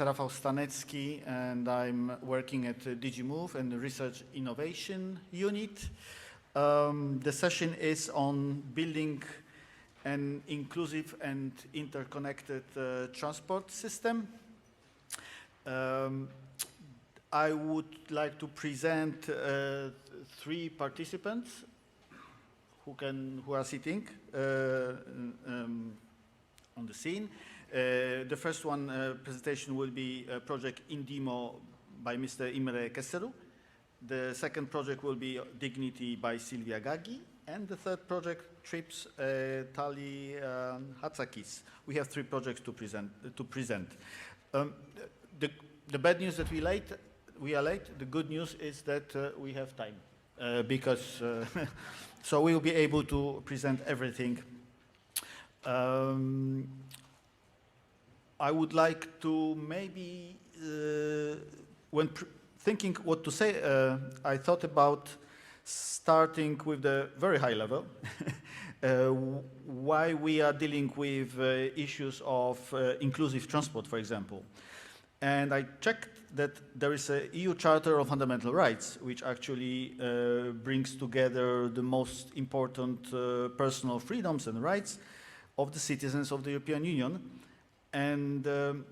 Rafal Stanecki, and I'm working at DigiMove and the Research Innovation Unit. The session is on building an inclusive and interconnected transport system. I would like to present three participants who are sitting on the scene. The first presentation will be project INDIMO by Mr. Imre Kesseru. The second project will be Dignity by Silvia Gaggi. And the third project, TRIPS, Tali Hatzakis. We have three projects to present. The bad news that we are late. The good news is that we have time because so we will be able to present everything. I would like to maybe, when thinking what to say, I thought about starting with the very high level, why we are dealing with issues of inclusive transport, for example. And I checked that there is an EU Charter of Fundamental Rights, which actually brings together the most important personal freedoms and rights of the citizens of the European Union. And the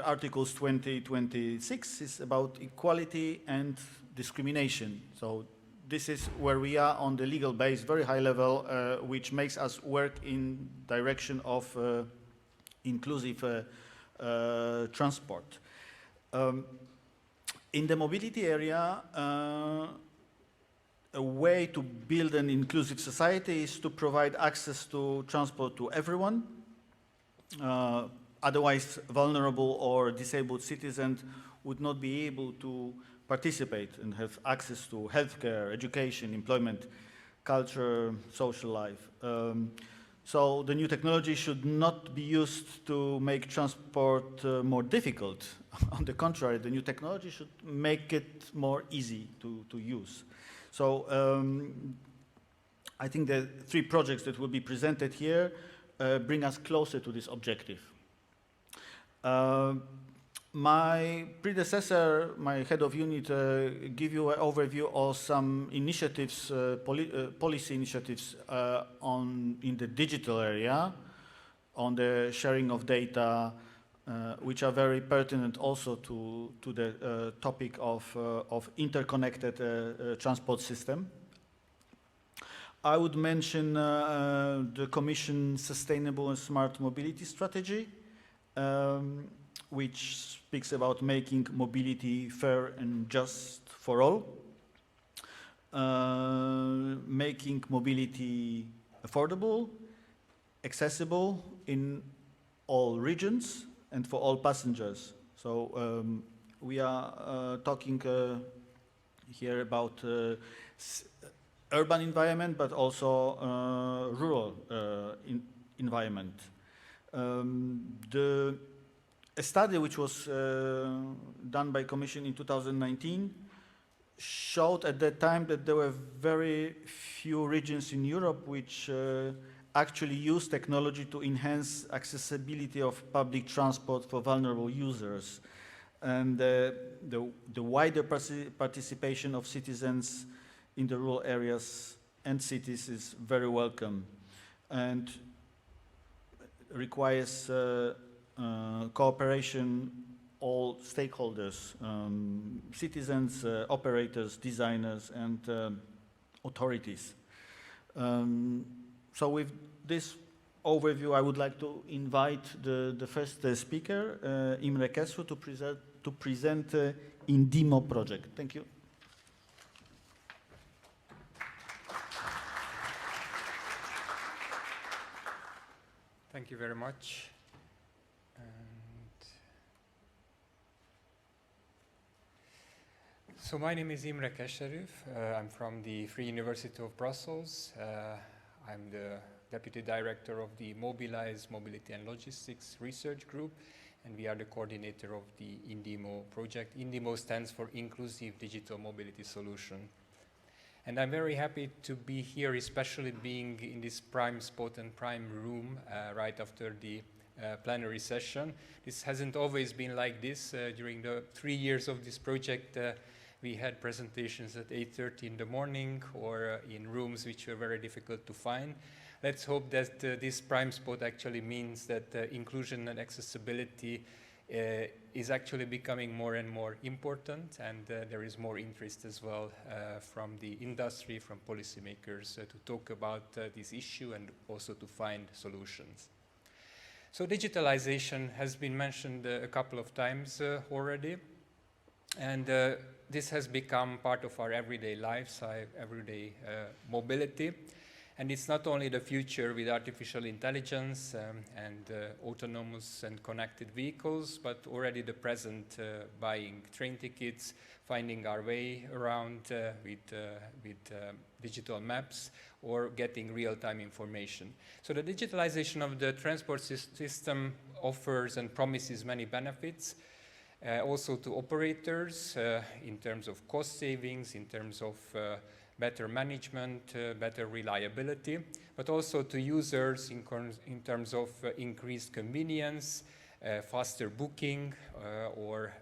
Articles 20-26 is about equality and discrimination. So this is where we are on the legal base, very high level, which makes us work in direction of inclusive transport. In the mobility area, a way to build an inclusive society is to provide access to transport to everyone. Otherwise, vulnerable or disabled citizens would not be able to participate and have access to healthcare, education, employment, culture, social life. So the new technology should not be used to make transport more difficult. On the contrary, the new technology should make it more easy to use. So I think the three projects that will be presented here bring us closer to this objective. My predecessor, my head of unit, give you an overview of some initiatives, policy initiatives in the digital area, on the sharing of data, which are very pertinent also to the topic of interconnected transport system. I would mention the Commission Sustainable and Smart Mobility Strategy, which speaks about making mobility fair and just for all, making mobility affordable, accessible in all regions and for all passengers. So we are talking here about urban environment, but also rural environment. A study which was done by Commission in 2019 showed at that time that there were very few regions in Europe which actually use technology to enhance accessibility of public transport for vulnerable users. And the wider participation of citizens in the rural areas and cities is very welcome and requires cooperation, all stakeholders, citizens, operators, designers, and authorities. So with this overview, I would like to invite the first speaker, Imre Kesseru, to present INDIMO project. Thank you. Thank you very much. So my name is Imre Kesseru. I'm from the Free University of Brussels. I'm the Deputy Director of the Mobilize Mobility and Logistics Research Group, and we are the coordinator of the INDIMO project. INDIMO stands for Inclusive Digital Mobility Solution. And I'm very happy to be here, especially being in this prime spot and prime room right after the plenary session. This hasn't always been like this. During the 3 years of this project, we had presentations at 8:30 in the morning or in rooms which were very difficult to find. Let's hope that this prime spot actually means that inclusion and accessibility is actually becoming more and more important, and there is more interest as well from the industry, from policymakers to talk about this issue and also to find solutions. So digitalization has been mentioned a couple of times already, and this has become part of our everyday lives, our everyday mobility. And it's not only the future with artificial intelligence and autonomous and connected vehicles, but already the present, buying train tickets, finding our way around with digital maps, or getting real-time information. So the digitalization of the transport system offers and promises many benefits, also to operators in terms of cost savings, in terms of better management, better reliability, but also to users in terms of increased convenience, faster booking, or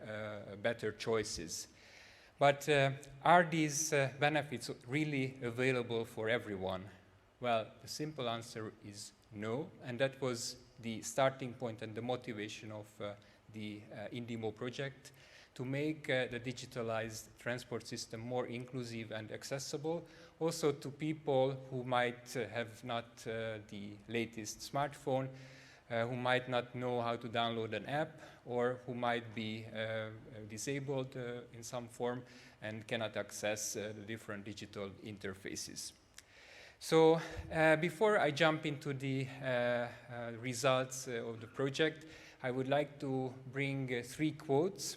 better choices. But are these benefits really available for everyone? Well, the simple answer is no, and that was the starting point and the motivation of the INDIMO project, to make the digitalized transport system more inclusive and accessible, also to people who might have not the latest smartphone, who might not know how to download an app, or who might be disabled in some form and cannot access the different digital interfaces. So before I jump into the results of the project, I would like to bring 3 quotes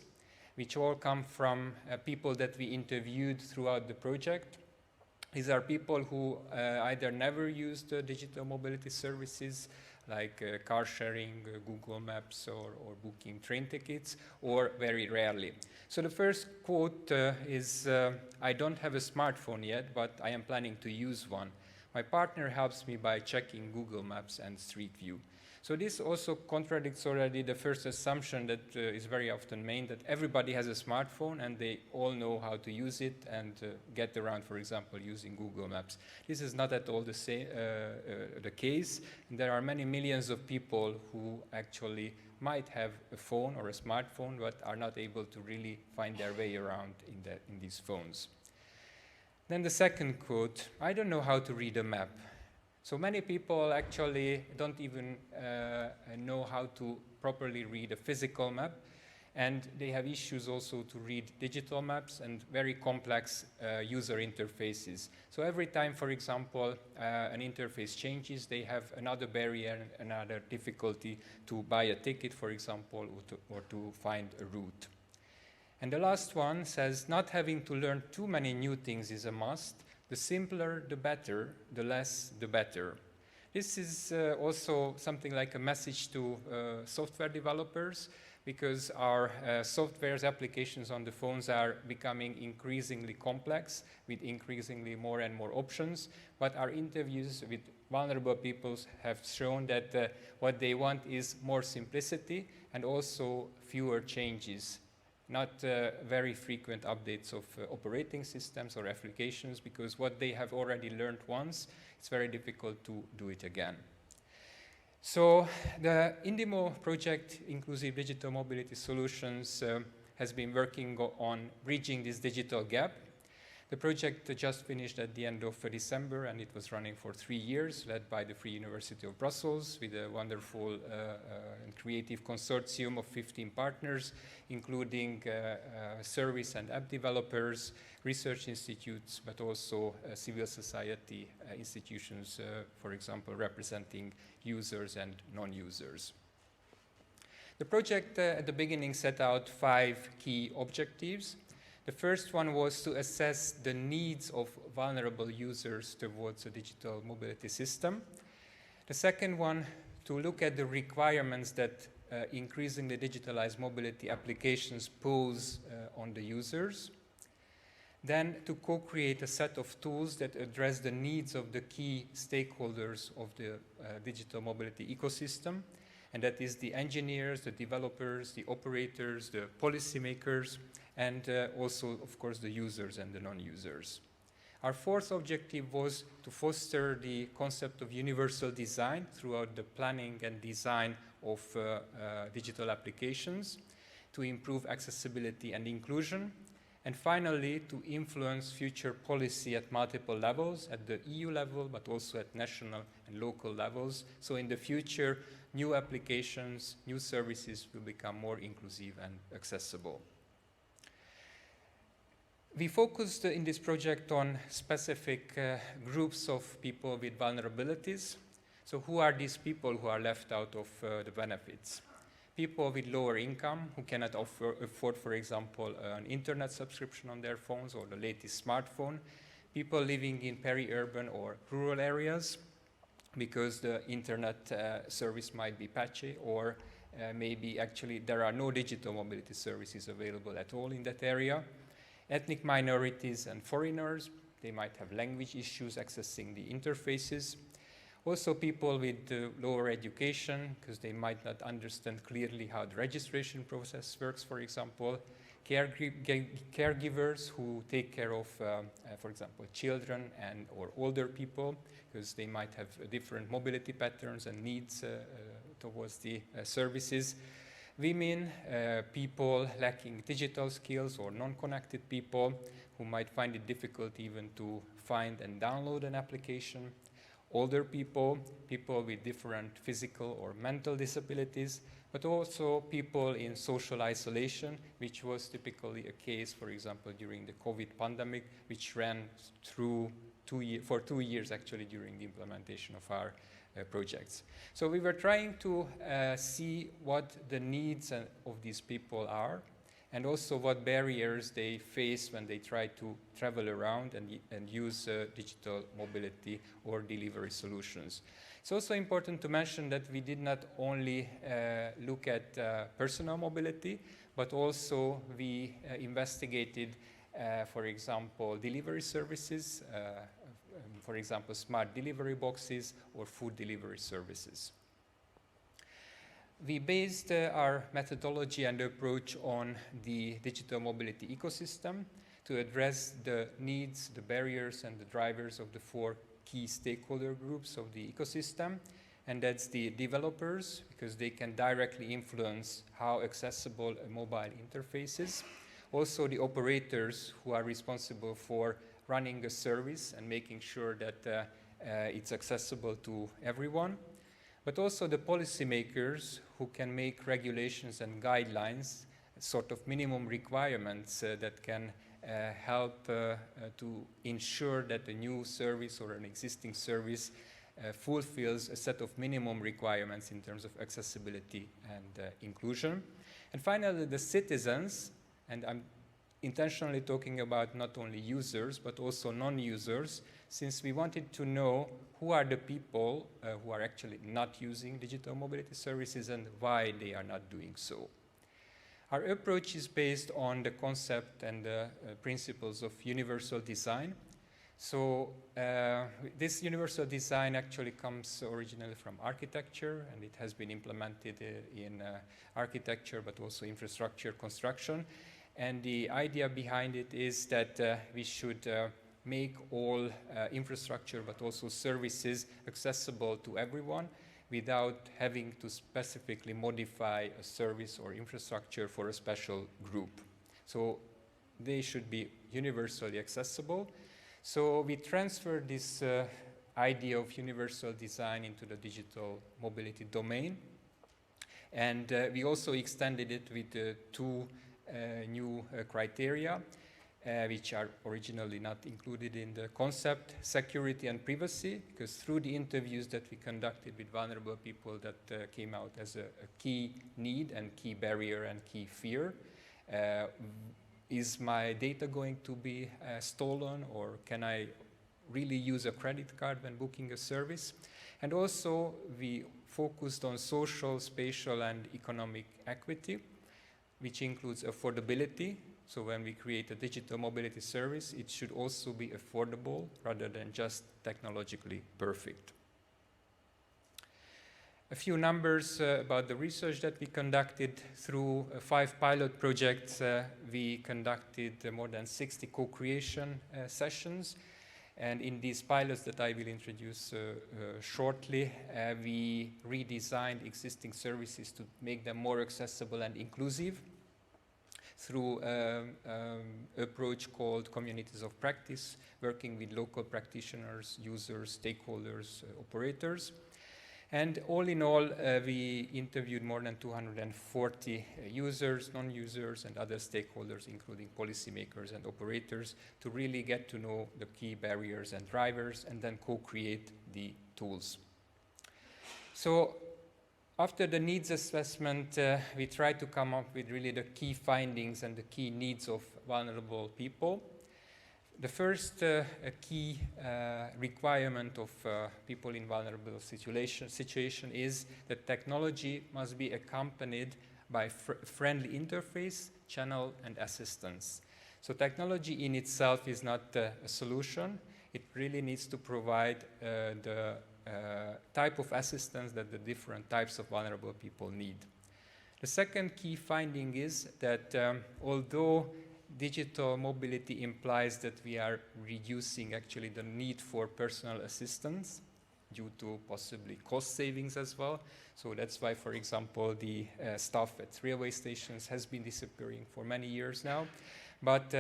which all come from people that we interviewed throughout the project. These are people who either never used digital mobility services like car sharing, Google Maps, or booking train tickets, or very rarely. So the first quote is, "I don't have a smartphone yet, but I am planning to use one. My partner helps me by checking Google Maps and Street View." So this also contradicts already the first assumption that is very often made, that everybody has a smartphone and they all know how to use it and get around, for example, using Google Maps. This is not at all the case. And there are many millions of people who actually might have a phone or a smartphone, but are not able to really find their way around in these phones. Then the second quote, "I don't know how to read a map." So many people actually don't even know how to properly read a physical map, and they have issues also to read digital maps and very complex user interfaces. So every time, for example, an interface changes, they have another barrier, another difficulty to buy a ticket, for example, or to find a route. And the last one says, "Not having to learn too many new things is a must. The simpler, the better, the less, the better." This is also something like a message to software developers, because our software's applications on the phones are becoming increasingly complex with increasingly more and more options. But our interviews with vulnerable people have shown that what they want is more simplicity and also fewer changes. Not very frequent updates of operating systems or applications, because what they have already learned once, it's very difficult to do it again. So the INDIMO project, Inclusive Digital Mobility Solutions, has been working on bridging this digital gap. The project just finished at the end of December, and it was running for 3 years, led by the Free University of Brussels, with a wonderful and creative consortium of 15 partners, including service and app developers, research institutes, but also civil society institutions, for example, representing users and non-users. The project at the beginning set out 5 key objectives. The first one was to assess the needs of vulnerable users towards a digital mobility system. The second one, to look at the requirements that increasingly digitalized mobility applications pose on the users. Then to co-create a set of tools that address the needs of the key stakeholders of the digital mobility ecosystem. and that is the engineers, the developers, the operators, the policymakers, and also, of course, the users and the non-users. Our fourth objective was to foster the concept of universal design throughout the planning and design of digital applications, to improve accessibility and inclusion, and finally, to influence future policy at multiple levels, at the EU level, but also at national and local levels. So in the future, new applications, new services will become more inclusive and accessible. We focused in this project on specific groups of people with vulnerabilities. So who are these people who are left out of the benefits? People with lower income who cannot afford, for example, an internet subscription on their phones or the latest smartphone. People living in peri-urban or rural areas because the internet service might be patchy, or maybe actually there are no digital mobility services available at all in that area. Ethnic minorities and foreigners, they might have language issues accessing the interfaces. Also people with lower education, because they might not understand clearly how the registration process works, for example. Caregivers who take care of, for example, children and or older people, because they might have different mobility patterns and needs towards the services. Women, people lacking digital skills or non-connected people who might find it difficult even to find and download an application. Older people, people with different physical or mental disabilities, but also people in social isolation, which was typically a case, for example, during the COVID pandemic, which ran through for 2 years actually during the implementation of our projects. So we were trying to see what the needs of these people are, and also what barriers they face when they try to travel around and use digital mobility or delivery solutions. It's also important to mention that we did not only look at personal mobility, but also we investigated, for example, delivery services, for example, smart delivery boxes or food delivery services. We based our methodology and approach on the digital mobility ecosystem to address the needs, the barriers, and the drivers of the 4 key stakeholder groups of the ecosystem. And that's the developers, because they can directly influence how accessible a mobile interface is. Also the operators, who are responsible for running a service and making sure that it's accessible to everyone. But also the policymakers, who can make regulations and guidelines, sort of minimum requirements that can help to ensure that a new service or an existing service fulfills a set of minimum requirements in terms of accessibility and inclusion. And finally, the citizens, and I'm intentionally talking about not only users, but also non-users, since we wanted to know who are the people who are actually not using digital mobility services and why they are not doing so. Our approach is based on the concept and the principles of universal design. So this universal design actually comes originally from architecture, and it has been implemented in architecture, but also infrastructure construction. And the idea behind it is that we should make all infrastructure, but also services accessible to everyone without having to specifically modify a service or infrastructure for a special group. So they should be universally accessible. So we transferred this idea of universal design into the digital mobility domain. And we also extended it with 2 new criteria, which are originally not included in the concept: security and privacy, because through the interviews that we conducted with vulnerable people, that came out as a key need and key barrier and key fear. Is my data going to be stolen, or can I really use a credit card when booking a service? And also we focused on social, spatial, and economic equity, which includes affordability. So when we create a digital mobility service, it should also be affordable rather than just technologically perfect. A A few numbers about the research that we conducted. Through 5 pilot projects, we conducted more than 60 co-creation sessions. And in these pilots that I will introduce shortly, we redesigned existing services to make them more accessible and inclusive through an approach called communities of practice, working with local practitioners, users, stakeholders, operators. And all in all, we interviewed more than 240 users, non-users, and other stakeholders, including policymakers and operators, to really get to know the key barriers and drivers, and then co-create the tools. So after the needs assessment, we tried to come up with really the key findings and the key needs of vulnerable people. The first key requirement of people in vulnerable situation is that technology must be accompanied by friendly interface, channel, and assistance. So technology in itself is not a solution. It really needs to provide the type of assistance that the different types of vulnerable people need. The second key finding is that although digital mobility implies that we are reducing actually the need for personal assistance due to possibly cost savings as well. So that's why, for example, the staff at railway stations has been disappearing for many years now. But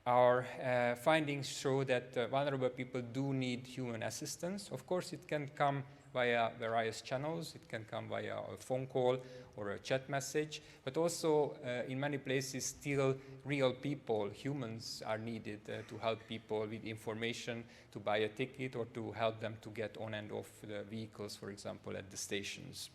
our findings show that vulnerable people do need human assistance. Of course, it can come via various channels. It can come via a phone call or a chat message, but also in many places still real people, humans are needed to help people with information, to buy a ticket, or to help them to get on and off the vehicles, for example, at the stations.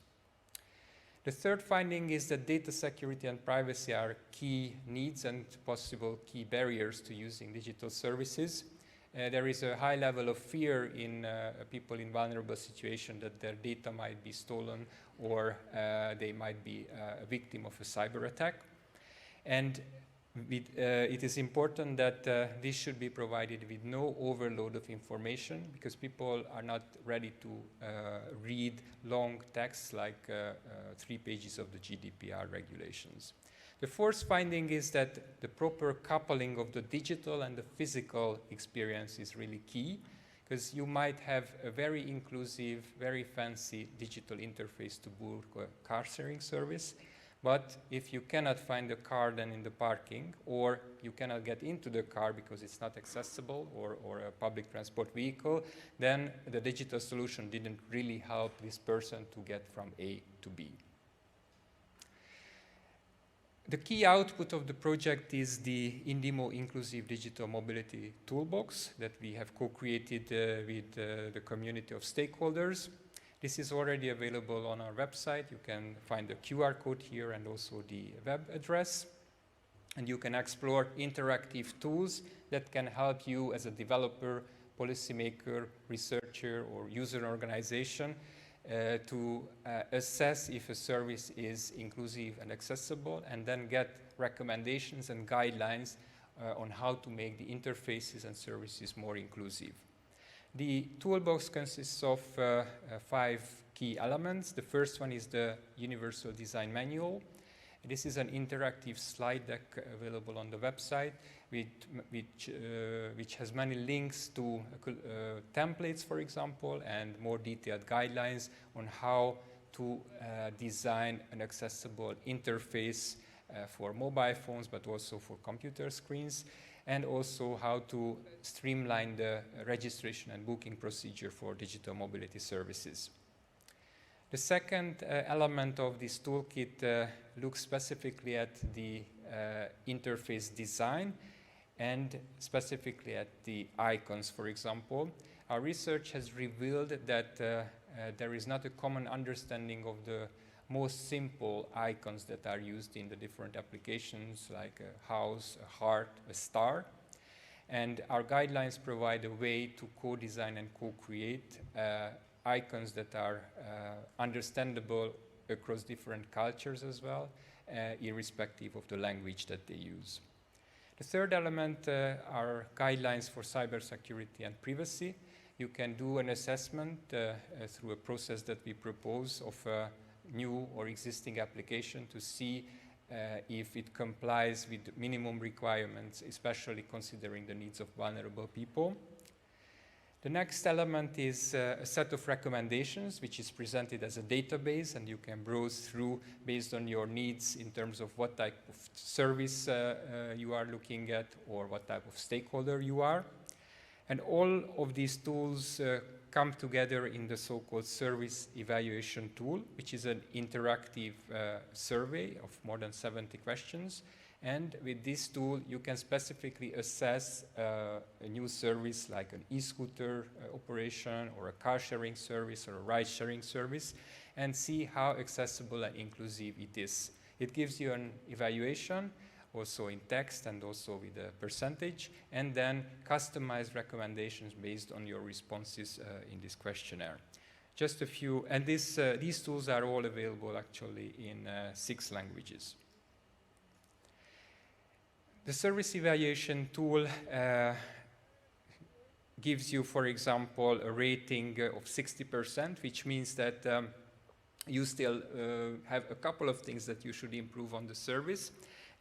The third finding is that data security and privacy are key needs and possible key barriers to using digital services. There is a high level of fear in people in vulnerable situations that their data might be stolen or they might be a victim of a cyber attack. And it is important that this should be provided with no overload of information, because people are not ready to read long texts like 3 pages of the GDPR regulations. The fourth finding is that the proper coupling of the digital and the physical experience is really key, because you might have a very inclusive, very fancy digital interface to book a car sharing service, but if you cannot find a car then in the parking, or you cannot get into the car because it's not accessible, or a public transport vehicle, then the digital solution didn't really help this person to get from A to B. The key output of the project is the INDIMO Inclusive Digital Mobility Toolbox that we have co-created with the community of stakeholders. This is already available on our website. You can find the QR code here and also the web address. And you can explore interactive tools that can help you as a developer, policymaker, researcher, or user organization to assess if a service is inclusive and accessible, and then get recommendations and guidelines on how to make the interfaces and services more inclusive. The toolbox consists of 5 key elements. The first one is the Universal Design Manual. This is an interactive slide deck available on the website, which has many links to templates, for example, and more detailed guidelines on how to design an accessible interface for mobile phones, but also for computer screens, and also how to streamline the registration and booking procedure for digital mobility services. The second element of this toolkit looks specifically at the interface design and specifically at the icons, for example. Our research has revealed that there is not a common understanding of the most simple icons that are used in the different applications, like a house, a heart, a star. And our guidelines provide a way to co-design and co-create icons that are understandable across different cultures as well, irrespective of the language that they use. The third element are guidelines for cybersecurity and privacy. you can do an assessment through a process that we propose of a new or existing application to see if it complies with minimum requirements, especially considering the needs of vulnerable people. The next element is a set of recommendations, which is presented as a database, and you can browse through based on your needs in terms of what type of service you are looking at or what type of stakeholder you are. And all of these tools come together in the so-called service evaluation tool, which is an interactive survey of more than 70 questions. And with this tool, you can specifically assess a new service like an e-scooter operation or a car sharing service or a ride sharing service and see how accessible and inclusive it is. It gives you an evaluation also in text and also with a percentage, and then customized recommendations based on your responses in this questionnaire. Just a few, and these tools are all available actually in 6 languages. The service evaluation tool gives you, for example, a rating of 60%, which means that you still have a couple of things that you should improve on the service.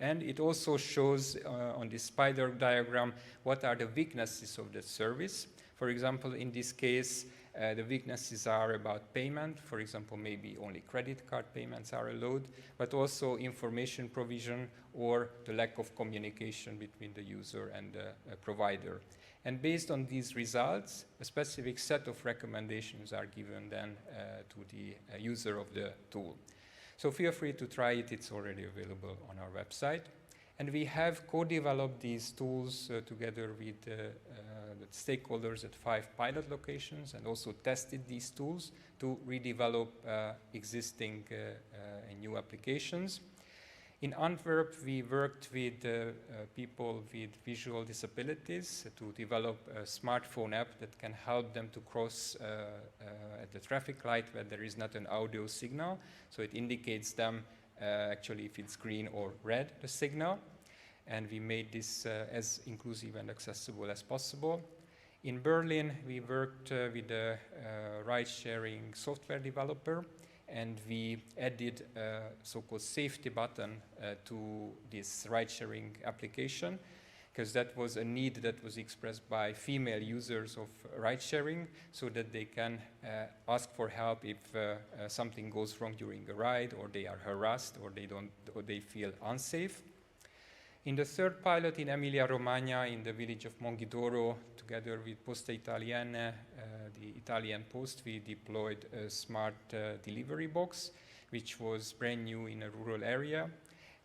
And it also shows on this spider diagram what are the weaknesses of the service. For example, in this case, the weaknesses are about payment. For example, maybe only credit card payments are allowed, but also information provision or the lack of communication between the user and the provider. And based on these results, a specific set of recommendations are given then to the user of the tool. So feel free to try it. It's already available on our website. And we have co-developed these tools together with the stakeholders at 5 pilot locations and also tested these tools to redevelop existing and new applications. In Antwerp, we worked with people with visual disabilities to develop a smartphone app that can help them to cross at the traffic light where there is not an audio signal. So it indicates them actually if it's green or red, the signal. And we made this as inclusive and accessible as possible. In Berlin, we worked with a ride-sharing software developer, and we added a so-called safety button to this ride-sharing application, because that was a need that was expressed by female users of ride-sharing, so that they can ask for help if something goes wrong during a ride, or they are harassed, or they feel unsafe. In the third pilot in Emilia-Romagna, in the village of Monghidoro, together with Poste Italiane, the Italian Post, we deployed a smart delivery box, which was brand new in a rural area.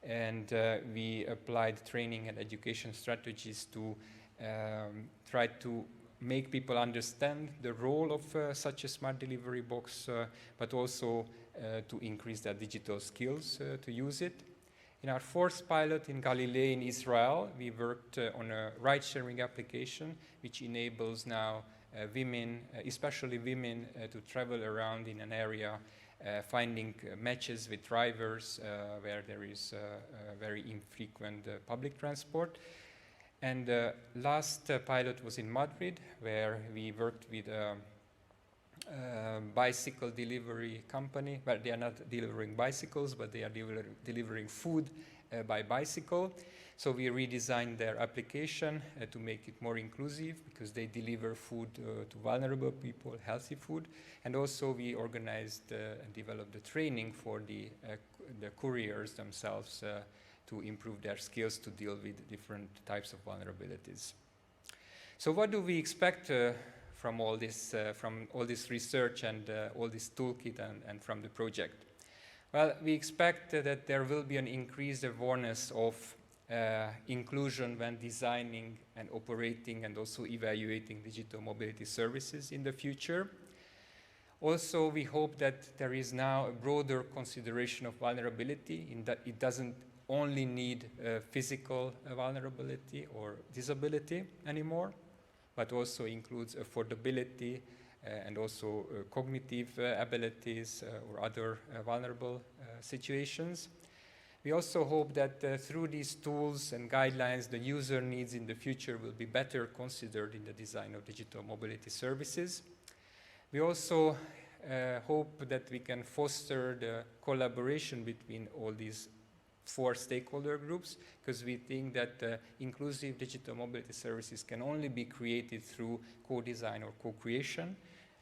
And we applied training and education strategies to try to make people understand the role of such a smart delivery box, but also to increase their digital skills to use it. In our fourth pilot in Galilee in Israel, we worked on a ride-sharing application which enables now women, especially women, to travel around in an area, finding matches with drivers where there is very infrequent public transport. And the last pilot was in Madrid, where we worked with a bicycle delivery company. Well, they are not delivering bicycles, but they are delivering food by bicycle. So we redesigned their application to make it more inclusive, because they deliver food to vulnerable people, healthy food. And also we organized and developed the training for the couriers themselves to improve their skills to deal with different types of vulnerabilities. So what do we expect from all this research and all this toolkit and from the project? Well, we expect that there will be an increased awareness of inclusion when designing and operating and also evaluating digital mobility services in the future. Also, we hope that there is now a broader consideration of vulnerability, in that it doesn't only need physical vulnerability or disability anymore, but also includes affordability and also cognitive abilities or other vulnerable situations. We also hope that through these tools and guidelines, the user needs in the future will be better considered in the design of digital mobility services. We also hope that we can foster the collaboration between all these 4 stakeholder groups, because we think that inclusive digital mobility services can only be created through co-design or co-creation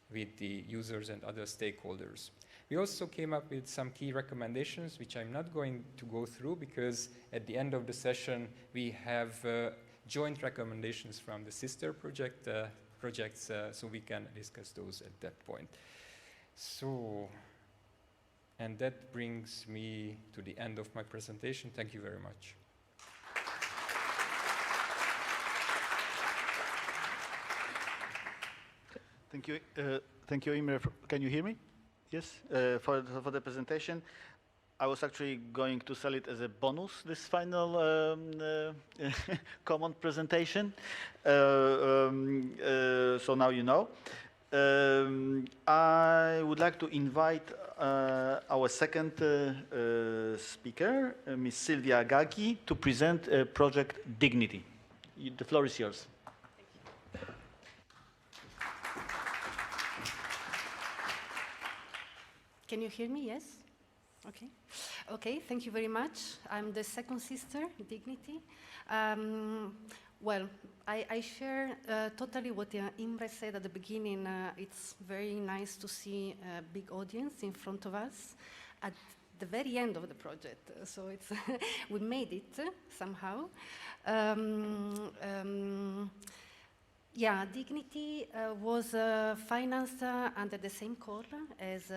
with the users and other stakeholders. We also came up with some key recommendations, which I'm not going to go through, because at the end of the session, we have joint recommendations from the sister projects, so we can discuss those at that point. So, and that brings me to the end of my presentation. Thank you very much. Thank you, Imre. Can you hear me? Yes, for the presentation. I was actually going to sell it as a bonus, this final common presentation. So now you know. I would like to invite our second speaker, Ms. Silvia Gaggi, to present Project Dignity. The floor is yours. Can you hear me? Yes? Okay. Okay, thank you very much. I'm the second sister, Dignity. Well, I share totally what Imre said at the beginning. It's very nice to see a big audience in front of us at the very end of the project. So it's we made it somehow. Yeah, Dignity was financed under the same call as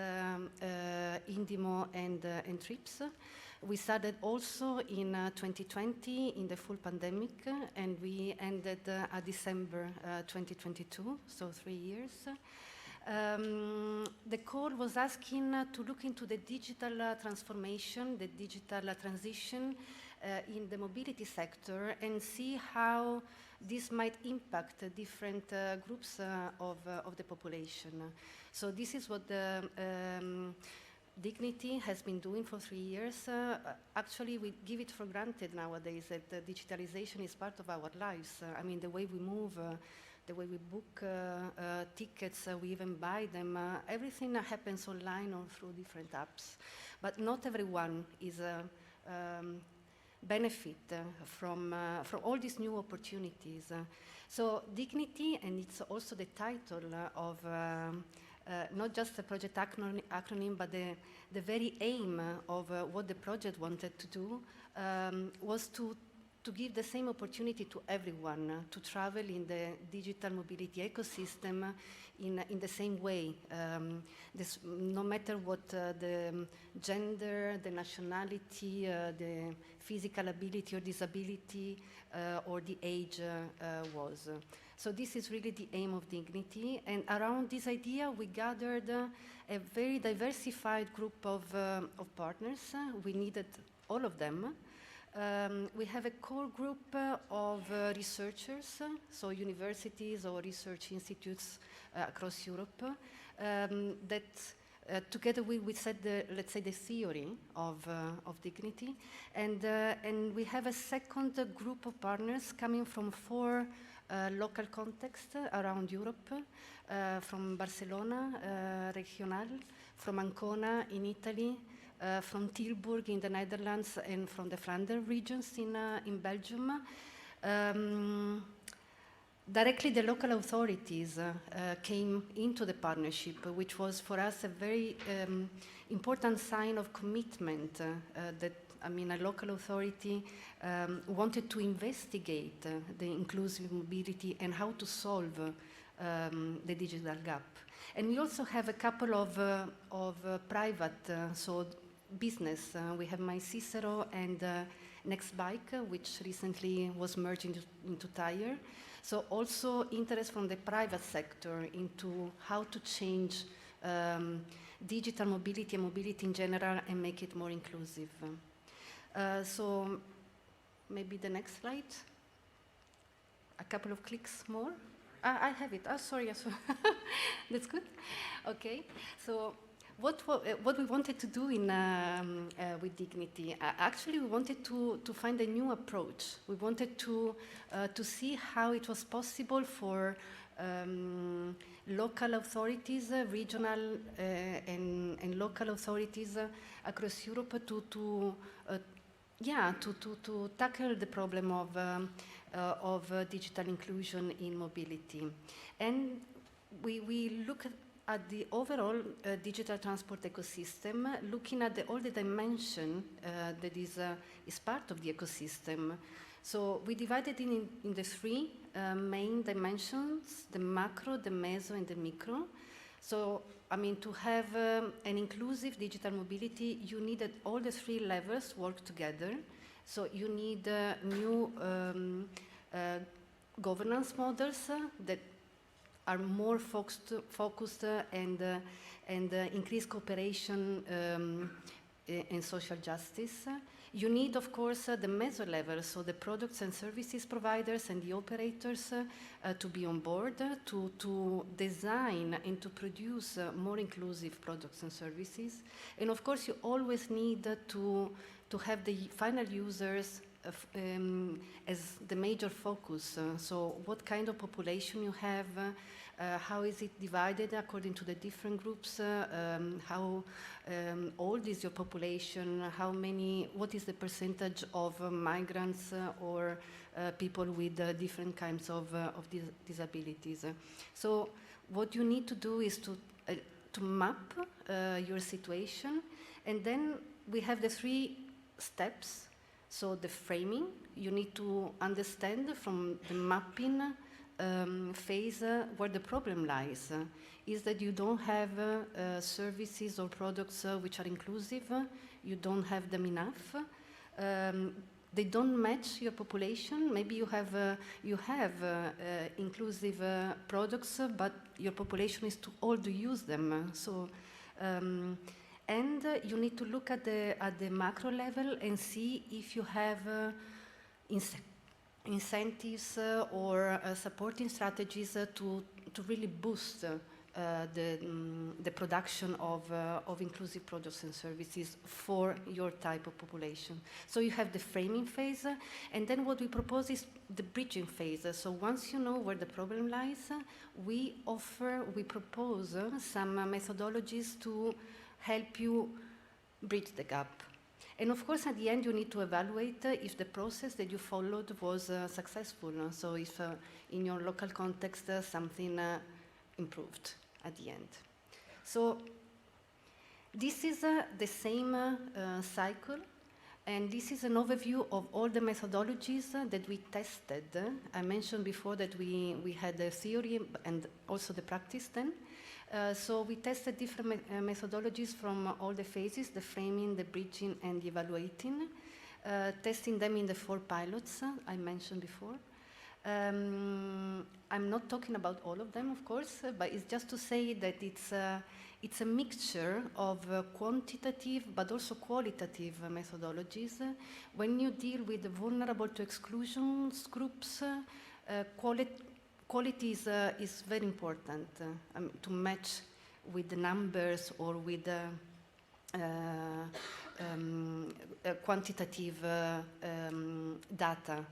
INDIMO and TRIPS. We started also in 2020 in the full pandemic, and we ended at December 2022, so 3 years. The call was asking to look into the digital transformation, the digital transition in the mobility sector, and see how this might impact different groups of the population. So this is what the Dignity has been doing for 3 years. Actually, we give it for granted nowadays that digitalization is part of our lives. I mean, the way we move, the way we book tickets, we even buy them, everything happens online or through different apps. But not everyone is benefit from all these new opportunities. So Dignity, and it's also the title of not just a project acronym, but the very aim of what the project wanted to do was to give the same opportunity to everyone to travel in the digital mobility ecosystem in the same way. No matter what the gender, the nationality, the physical ability or disability, or the age was. So this is really the aim of Dignity. And around this idea, we gathered a very diversified group of partners. We needed all of them. We have a core group of researchers, so universities or research institutes across Europe, that together we set let's say the theory of Dignity, and we have a second group of partners coming from 4 local contexts around Europe, from Barcelona, Regional, from Ancona in Italy, from Tilburg in the Netherlands, and from the Flanders regions in Belgium. Directly, the local authorities came into the partnership, which was for us a very important sign of commitment that, I mean, a local authority wanted to investigate the inclusive mobility and how to solve the digital gap. And we also have a couple of private, so business. We have My Cicero and Nextbike, which recently was merged into Tire. So also interest from the private sector into how to change digital mobility and mobility in general and make it more inclusive. So maybe the next slide. A couple of clicks more. I have it. Oh, sorry. That's good. Okay. So what we wanted to do with Dignity. Actually, we wanted to find a new approach. We wanted to see how it was possible for local authorities, regional and local authorities across Europe to tackle the problem of digital inclusion in mobility. And we look at the overall digital transport ecosystem, looking at all the dimension that is part of the ecosystem. So we divided in the three main dimensions: the macro, the meso, and the micro. So, I mean, to have an inclusive digital mobility, you need that all the three levels work together. So you need new governance models that are more focused and increase cooperation and social justice. You need, of course, the meso level, so the products and services providers and the operators to be on board, to design and to produce more inclusive products and services. And of course, you always need to have the final users as the major focus. So what kind of population you have, how is it divided according to the different groups, how old is your population, what is the percentage of migrants or people with different kinds of disabilities. So what you need to do is to map your situation, and then we have the three steps. So the framing, you need to understand from the mapping phase where the problem lies. Is that you don't have services or products which are inclusive, you don't have them enough, they don't match your population. Maybe you have inclusive products, but your population is too old to use them. So, and you need to look at the macro level and see if you have incentives or supporting strategies to really boost the production of inclusive products and services for your type of population. So you have the framing phase, and then what we propose is the bridging phase. So once you know where the problem lies, we propose some methodologies to help you bridge the gap. And of course, at the end, you need to evaluate if the process that you followed was successful. So if in your local context, something improved at the end. So this is the same cycle, and this is an overview of all the methodologies that we tested. I mentioned before that we had the theory and also the practice then. So we tested different methodologies from all the phases: the framing, the bridging, and the evaluating, testing them in the 4 pilots I mentioned before. I'm not talking about all of them, of course, but it's just to say that it's a mixture of quantitative but also qualitative methodologies. When you deal with the vulnerable to exclusion groups, quality is very important to match with the numbers or with quantitative data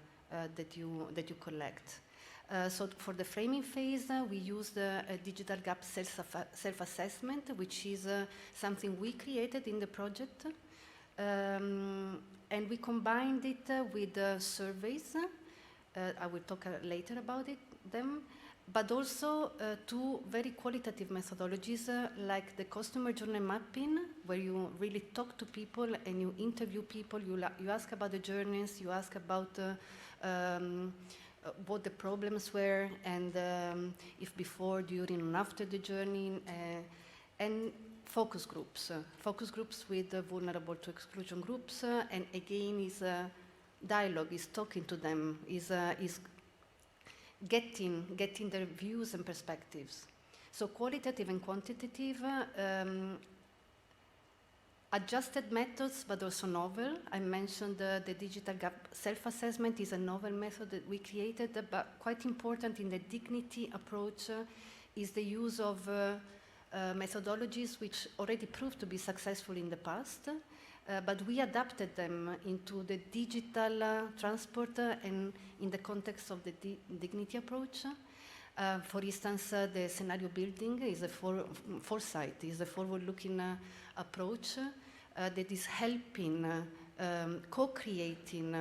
that you collect. So for the framing phase, we used a digital gap self-assessment, which is something we created in the project. And we combined it with surveys. I will talk later about them, but also 2 very qualitative methodologies like the customer journey mapping, where you really talk to people and you interview people, you ask about the journeys, you ask about what the problems were, and if before, during, and after the journey, and focus groups with vulnerable to exclusion groups, and again is dialogue, is talking to them, is getting their views and perspectives. So qualitative and quantitative, adjusted methods, but also novel. I mentioned the digital gap self-assessment is a novel method that we created, but quite important in the dignity approach is the use of methodologies which already proved to be successful in the past, but we adapted them into the digital transport and in the context of the dignity approach. For instance, the scenario building is a foresight, is a forward-looking approach that is helping co-creating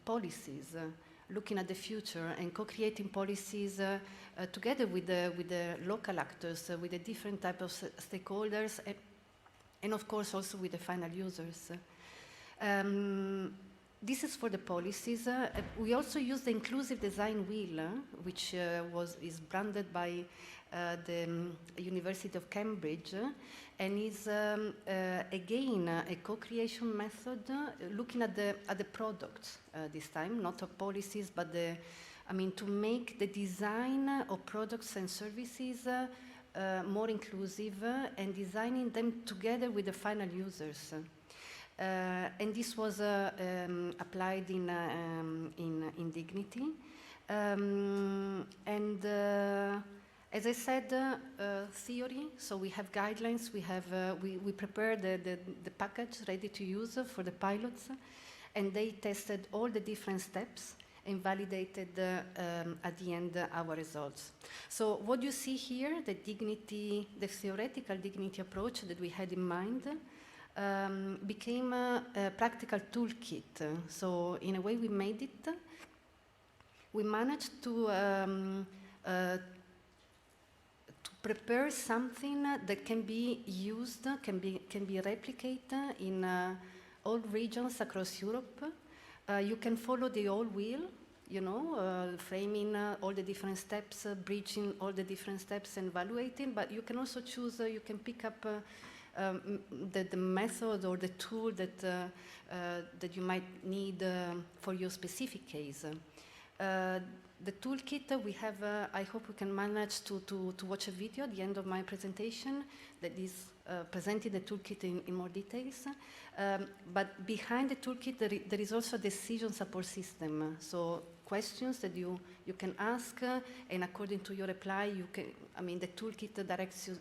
policies, looking at the future and co-creating policies together with the local actors, with the different types of stakeholders, and of course also with the final users. This is for the policies. We also use the inclusive design wheel, which is branded by the University of Cambridge, and is again a co-creation method looking at the product this time, not of policies, but to make the design of products and services more inclusive and designing them together with the final users. And this was applied in dignity. As I said, theory, so we have guidelines, we prepared the package ready to use for the pilots, and they tested all the different steps and validated at the end our results. So what you see here, the theoretical dignity approach that we had in mind, became a practical toolkit. So in a way we made it. We managed to prepare something that can be used, can be replicated in all regions across Europe. You can follow the whole wheel, framing all the different steps, bridging all the different steps and evaluating, but you can also choose, you can pick up the method or the tool that you might need for your specific case. The toolkit we have, I hope we can manage to watch a video at the end of my presentation that is presenting the toolkit in more details. But behind the toolkit, there is also a decision support system. So questions that you can ask, and according to your reply, the toolkit directs you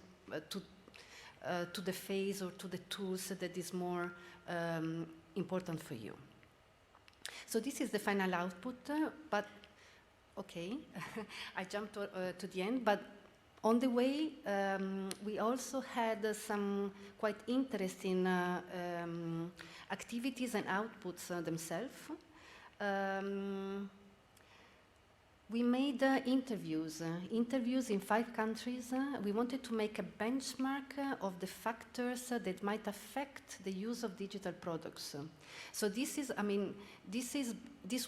to the phase or to the tools that is more important for you. So this is the final output, but okay, I jumped to the end, but on the way, we also had some quite interesting activities and outputs themselves. We made interviews in 5 countries. We wanted to make a benchmark of the factors that might affect the use of digital products. So this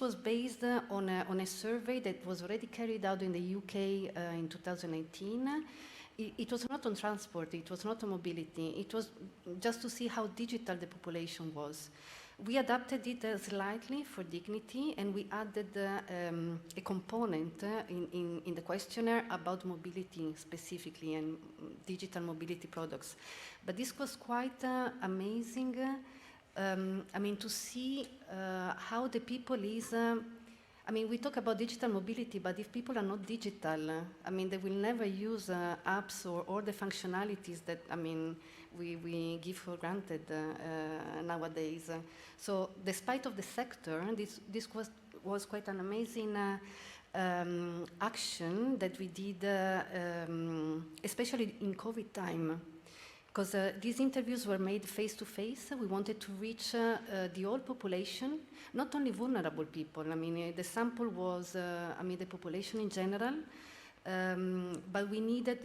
was based on a survey that was already carried out in the UK in 2018. It was not on transport, it was not on mobility, it was just to see how digital the population was. We adapted it slightly for dignity, and we added a component in the questionnaire about mobility specifically and digital mobility products. But this was quite amazing, to see how the people is, we talk about digital mobility, but if people are not digital, they will never use apps or all the functionalities that, we give for granted nowadays. So despite of the sector, this was quite an amazing action that we did, especially in COVID time, because these interviews were made face-to-face. We wanted to reach the whole population, not only vulnerable people. The sample was, the population in general, but we needed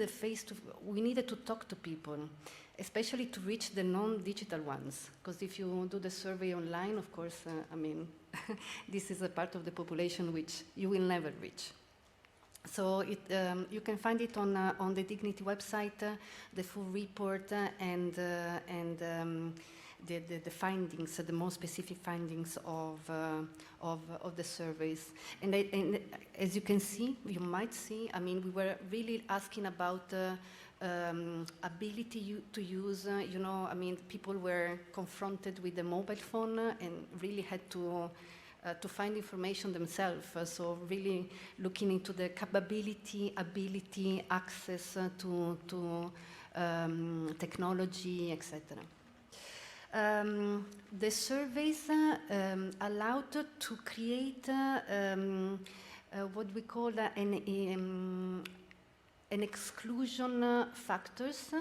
we needed to talk to people, especially to reach the non-digital ones. Because if you do the survey online, of course, this is a part of the population which you will never reach. So you can find it on the Dignity website, the full report, and the findings, the more specific findings of the surveys. And as you can see, you might see, we were really asking about ability to use, people were confronted with the mobile phone and really had to to find information themselves. So really looking into the capability, ability, access to technology, etc. The surveys allowed to create what we call an exclusion factors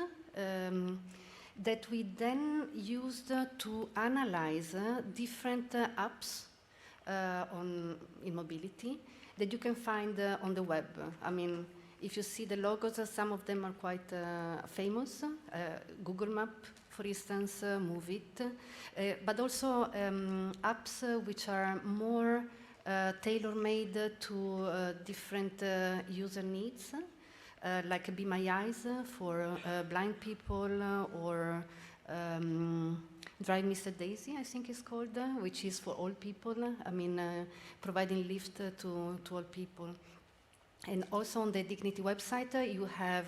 that we then used to analyze different apps in mobility that you can find on the web. I mean, if you see the logos, some of them are quite famous. Google Map, for instance, Move It, but also apps which are more tailor-made to different user needs, like Be My Eyes for blind people, or Drive Mr. Daisy, I think it's called, which is for all people. I mean, providing lift to all people. And also on the Dignity website, you have,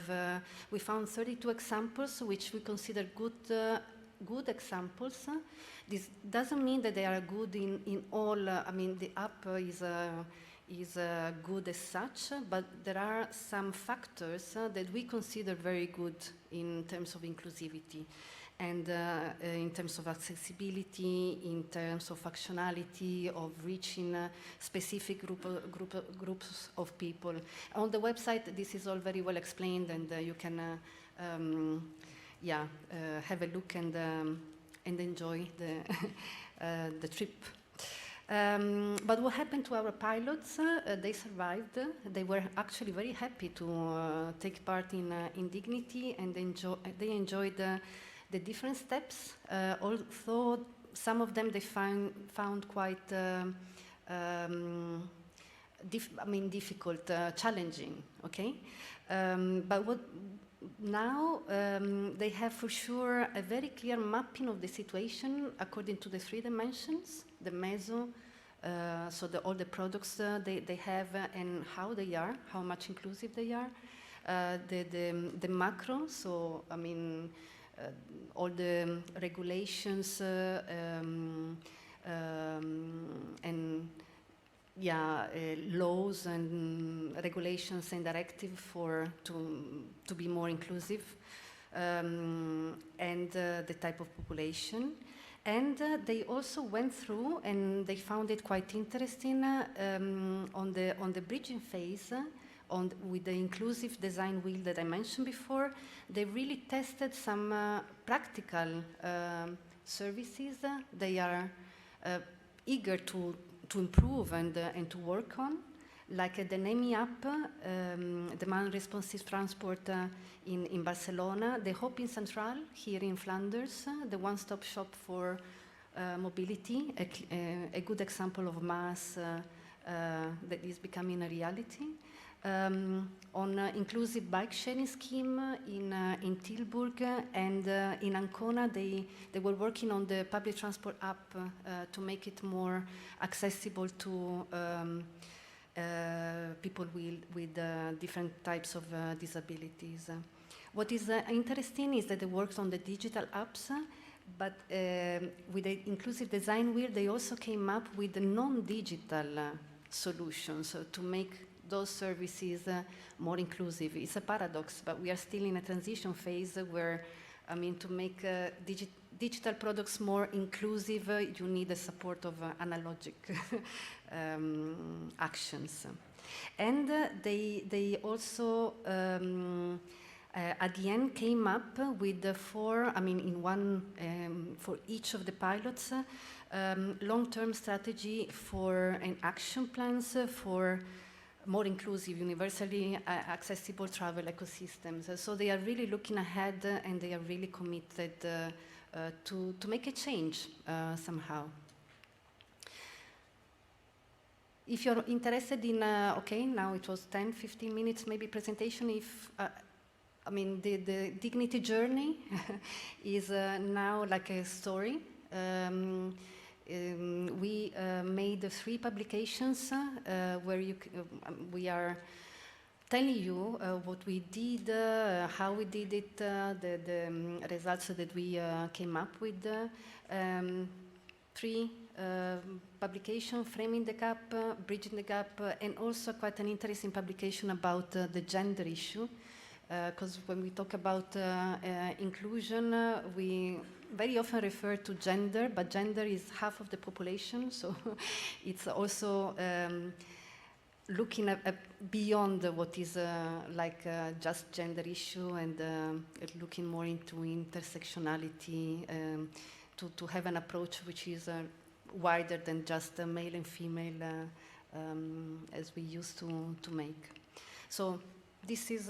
we found 32 examples, which we consider good examples. This doesn't mean that they are good in all, I mean, the app is good as such, but there are some factors that we consider very good in terms of inclusivity, and in terms of accessibility, in terms of functionality, of reaching specific groups of people. On the website, this is all very well explained, and you can have a look and enjoy the trip. But what happened to our pilots? They survived. They were actually very happy to take part in Dignity, and they enjoyed the different steps, although some of them they found quite difficult, challenging, okay? But now they have for sure a very clear mapping of the situation according to the 3 dimensions, the meso, so all the products they have and how they are, how much inclusive they are, the macro, so I mean, all the regulations and laws and regulations and directives to be more inclusive, and the type of population. And they also went through, and they found it quite interesting, on the bridging phase, with the inclusive design wheel that I mentioned before. They really tested some practical services they are eager to improve and to work on, like the NEMI app, Demand Responsive Transport in Barcelona, the Hop in Central here in Flanders, the one-stop shop for mobility, a good example of mass that is becoming a reality. On inclusive bike sharing scheme in Tilburg, and in Ancona, they were working on the public transport app to make it more accessible to people with different types of disabilities. What is interesting is that they worked on the digital apps, but with the inclusive design wheel, they also came up with the non-digital solutions to make those services more inclusive. It's a paradox, but we are still in a transition phase where, I mean, to make digital products more inclusive, you need the support of analogic actions. And they also, at the end, came up with the 4, I mean, in one, for each of the pilots, long-term strategy for and action plans for more inclusive, universally accessible travel ecosystems. So they are really looking ahead, and they are really committed to make a change somehow. If you're interested in, okay, now it was 10, 15 minutes maybe presentation. If, I mean, the Dignity journey is now like a story. We made 3 publications where we are telling you what we did, how we did it, the results that we came up with. 3 publication, Framing the Gap, Bridging the Gap, and also quite an interesting publication about the gender issue. Because when we talk about inclusion, we very often refer to gender, but gender is half of the population, so it's also looking at beyond what is just gender issue, and looking more into intersectionality, to have an approach which is wider than just male and female as we used to make. So this is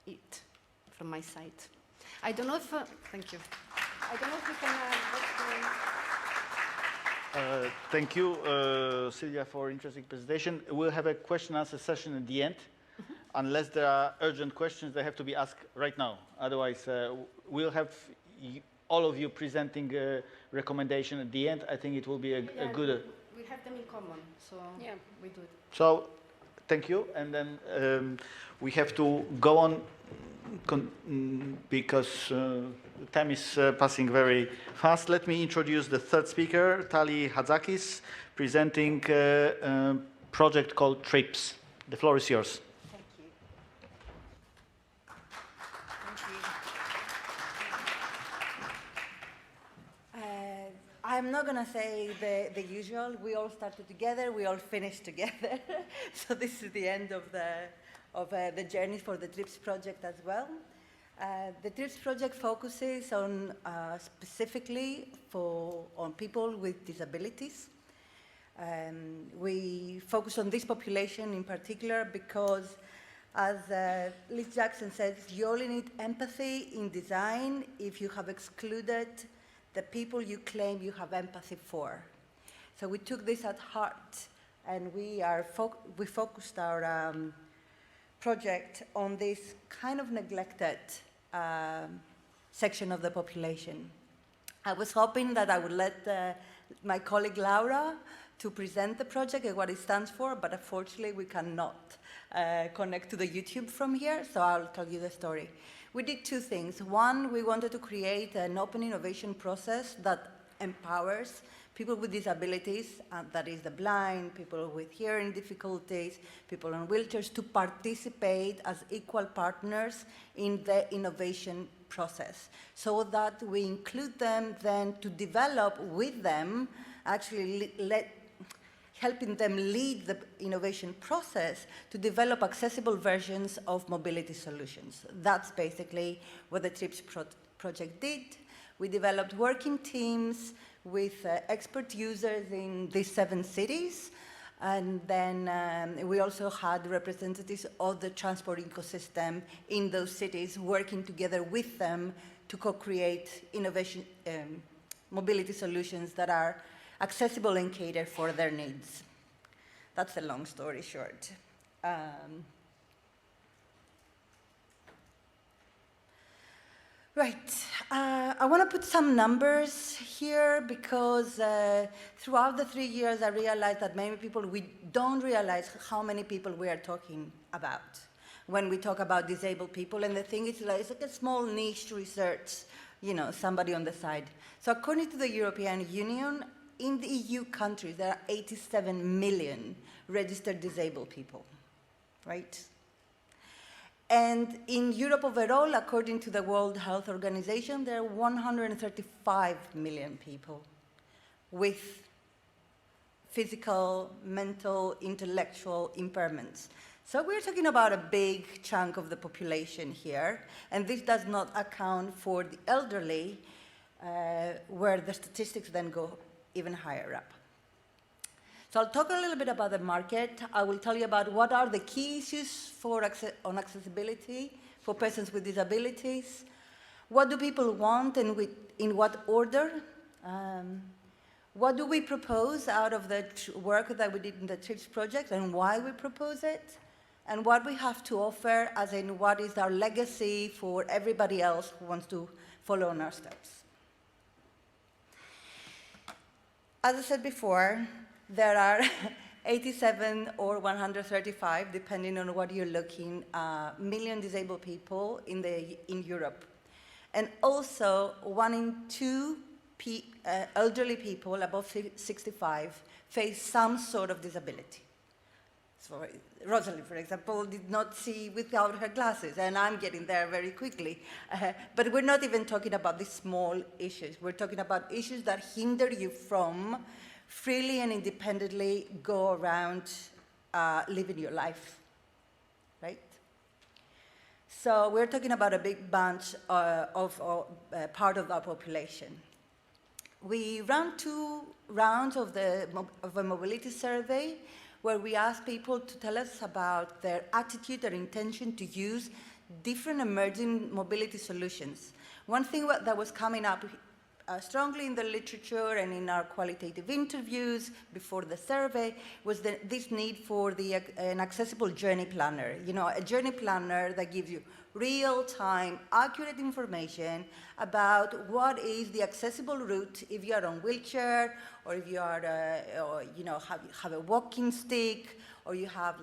it from my side. I don't know if, thank you. I don't know if we can, thank you, Silvia, for interesting presentation. We'll have a question and answer session at the end. Unless there are urgent questions, they have to be asked right now. Otherwise, we'll have all of you presenting a recommendation at the end. I think it will be a good... we have them in common, so yeah, we do it. So, thank you. And then we have to go on because time is passing very fast. Let me introduce the third speaker, Tali Hadzakis, presenting a project called TRIPS. The floor is yours. Thank you. Thank you. I'm not going to say the usual. We all started together. We all finished together. So this is the end of the journey for the TRIPS project as well. The TRIPS project focuses on specifically on people with disabilities. We focus on this population in particular because, as Liz Jackson says, you only need empathy in design if you have excluded the people you claim you have empathy for. So we took this at heart, and we focused our project on this kind of neglected section of the population. I was hoping that I would let my colleague Laura to present the project and what it stands for, but unfortunately we cannot connect to the YouTube from here, so I'll tell you the story. We did two things. One, we wanted to create an open innovation process that empowers people with disabilities, that is the blind, people with hearing difficulties, people on wheelchairs, to participate as equal partners in the innovation process, so that we include them then to develop with them, actually helping them lead the innovation process to develop accessible versions of mobility solutions. That's basically what the TRIPS project did. We developed working teams with expert users in these 7 cities, and then we also had representatives of the transport ecosystem in those cities working together with them to co-create innovation, mobility solutions that are accessible and cater for their needs. That's a long story short. Right, I want to put some numbers here because throughout the 3 years I realized that many people, we don't realize how many people we are talking about when we talk about disabled people, and the thing is it's like a small niche research, you know, somebody on the side. So according to the European Union, in the EU countries, there are 87 million registered disabled people, right? And in Europe overall, according to the World Health Organization, there are 135 million people with physical, mental, intellectual impairments. So we're talking about a big chunk of the population here, and this does not account for the elderly, where the statistics then go even higher up. So I'll talk a little bit about the market. I will tell you about what are the key issues on accessibility for persons with disabilities. What do people want and in what order? What do we propose out of the work that we did in the TRIPS project and why we propose it? And what we have to offer, as in what is our legacy for everybody else who wants to follow in our steps. As I said before, there are 87 or 135, depending on what you're looking, million disabled people in Europe. And also, 1 in 2 elderly people above 65 face some sort of disability. So Rosalie, for example, did not see without her glasses, and I'm getting there very quickly. But we're not even talking about these small issues. We're talking about issues that hinder you from freely and independently go around living your life, right? So we're talking about a big bunch of part of our population. We ran 2 rounds of a mobility survey where we asked people to tell us about their attitude, their intention to use different emerging mobility solutions. One thing that was coming up strongly in the literature and in our qualitative interviews before the survey was this need for an accessible journey planner. You know, a journey planner that gives you real-time, accurate information about what is the accessible route if you are on wheelchair, or if you are, have a walking stick, or you have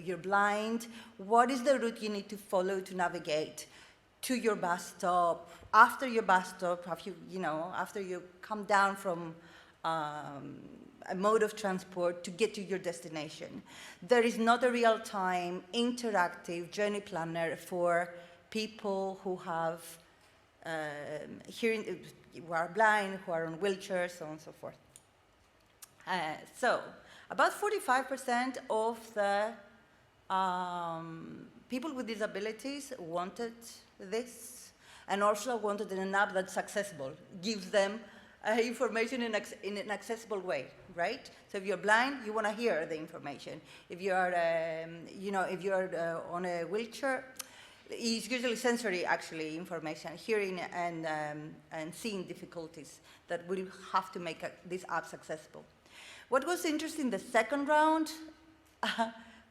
you're blind. What is the route you need to follow to navigate to your bus stop? After your bus stop, after you come down from a mode of transport to get to your destination. There is not a real-time, interactive journey planner for people who have hearing, who are blind, who are on wheelchairs, so on and so forth. So, about 45% of the people with disabilities wanted this, and also wanted an app that's accessible, gives them information in an accessible way, right? So if you're blind, you want to hear the information. If you're, if you're on a wheelchair, it's usually sensory, actually, information, hearing and seeing difficulties that will have to make these apps accessible. What was interesting, the second round,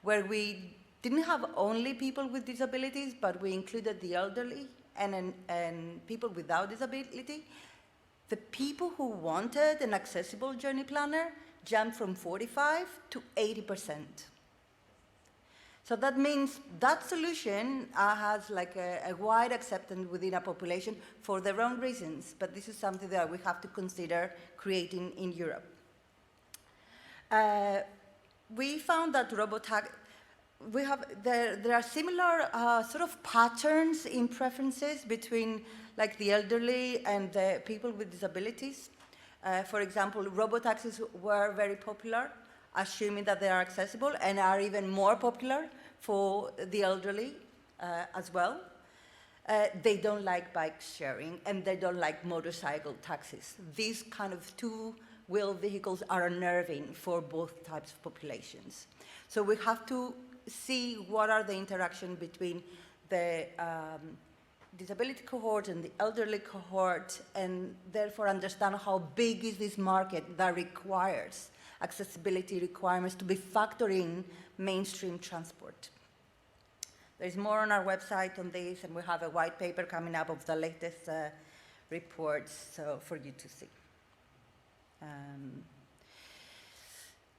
where we didn't have only people with disabilities, but we included the elderly and people without disability, the people who wanted an accessible journey planner jumped from 45 to 80%. So that means that solution has a wide acceptance within a population for the wrong reasons, but this is something that we have to consider creating in Europe. We found that there are similar sort of patterns in preferences between the elderly and the people with disabilities. For example, robotaxis were very popular, assuming that they are accessible, and are even more popular for the elderly as well. They don't like bike sharing, and they don't like motorcycle taxis. These kind of two-wheel vehicles are unnerving for both types of populations. So we have to see what are the interactions between the disability cohort and the elderly cohort, and therefore understand how big is this market that requires accessibility requirements to be factored in mainstream transport. There's more on our website on this, and we have a white paper coming up of the latest reports for you to see.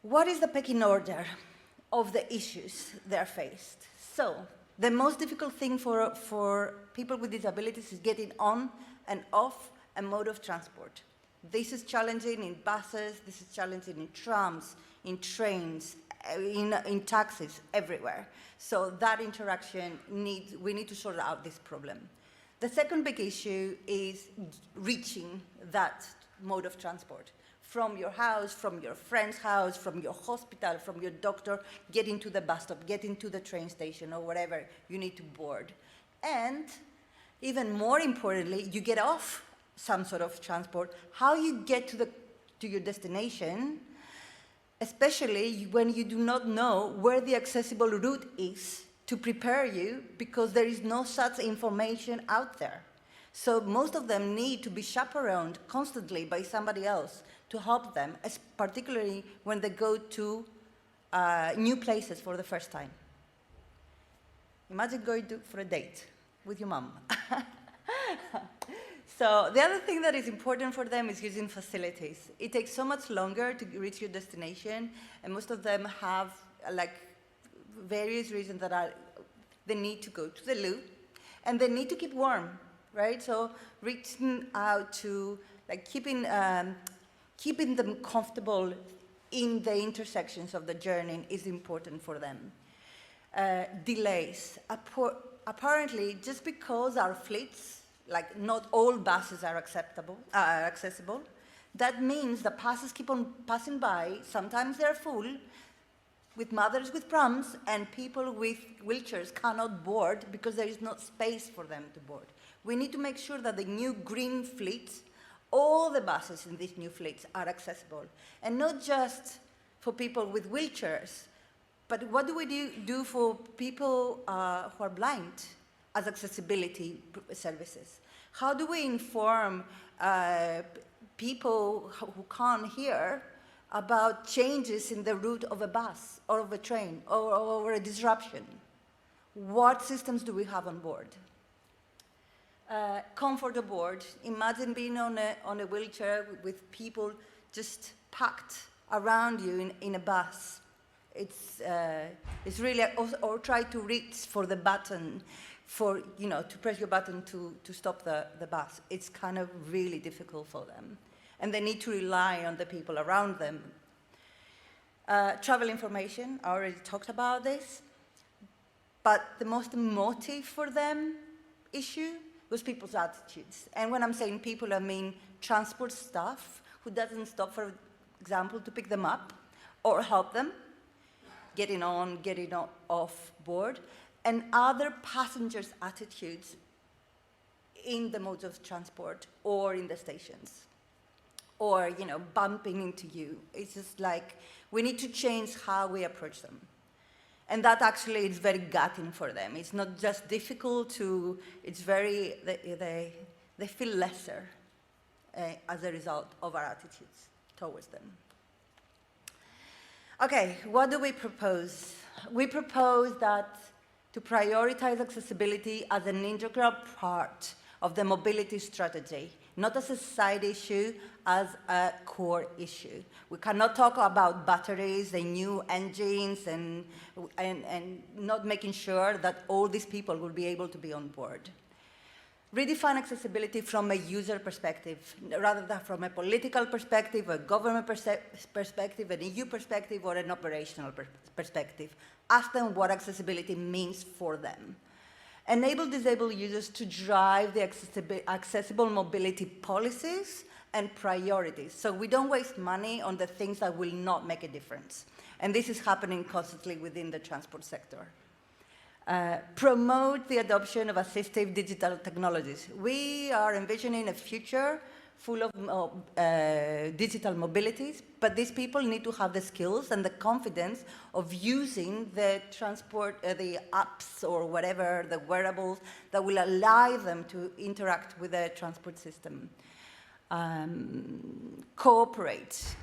What is the pecking order of the issues they're faced? So, the most difficult thing for people with disabilities is getting on and off a mode of transport. This is challenging in buses, this is challenging in trams, in trains, in taxis, everywhere. So that interaction we need to sort out this problem. The second big issue is reaching that mode of transport. From your house, from your friend's house, from your hospital, from your doctor, getting to the bus stop, getting to the train station, or whatever you need to board. And even more importantly, you get off some sort of transport, how you get to your destination, especially when you do not know where the accessible route is to prepare you, because there is no such information out there. So most of them need to be chaperoned constantly by somebody else to help them, particularly when they go to new places for the first time. Imagine going for a date with your mom. So the other thing that is important for them is using facilities. It takes so much longer to reach your destination, and most of them have various reasons that they need to go to the loo, and they need to keep warm, right? So reaching out to like keeping them comfortable in the intersections of the journey is important for them. Delays. Apparently, just because our fleets, like not all buses are accessible, that means the buses keep on passing by. Sometimes they're full, with mothers with prams, and people with wheelchairs cannot board because there is no space for them to board. We need to make sure that the new green fleets, all the buses in these new fleets are accessible. And not just for people with wheelchairs, but what do we do for people who are blind as accessibility services? How do we inform people who can't hear about changes in the route of a bus or of a train or a disruption? What systems do we have on board? Comfort aboard. Imagine being on a wheelchair with people just packed around you in a bus. It's really, or try to reach for the button, to press your button to stop the bus. It's kind of really difficult for them. And they need to rely on the people around them. Travel information, I already talked about this. But the most emotive for them issue was people's attitudes. And when I'm saying people, I mean transport staff who doesn't stop, for example, to pick them up or help them getting off board, and other passengers' attitudes in the modes of transport or in the stations, or bumping into you. It's just like we need to change how we approach them. And that actually is very gutting for them. It's not just difficult it's very, they feel lesser as a result of our attitudes towards them. Okay, what do we propose? We propose that to prioritize accessibility as an integral part of the mobility strategy, not as a side issue, as a core issue. We cannot talk about batteries and new engines and not making sure that all these people will be able to be on board. Redefine accessibility from a user perspective, rather than from a political perspective, a government perspective, an EU perspective, or an operational perspective. Ask them what accessibility means for them. Enable disabled users to drive the accessible mobility policies and priorities, so we don't waste money on the things that will not make a difference. And this is happening constantly within the transport sector. Promote the adoption of assistive digital technologies. We are envisioning a future full of digital mobilities, but these people need to have the skills and the confidence of using the transport, the apps or whatever, the wearables that will allow them to interact with the transport system. Cooperate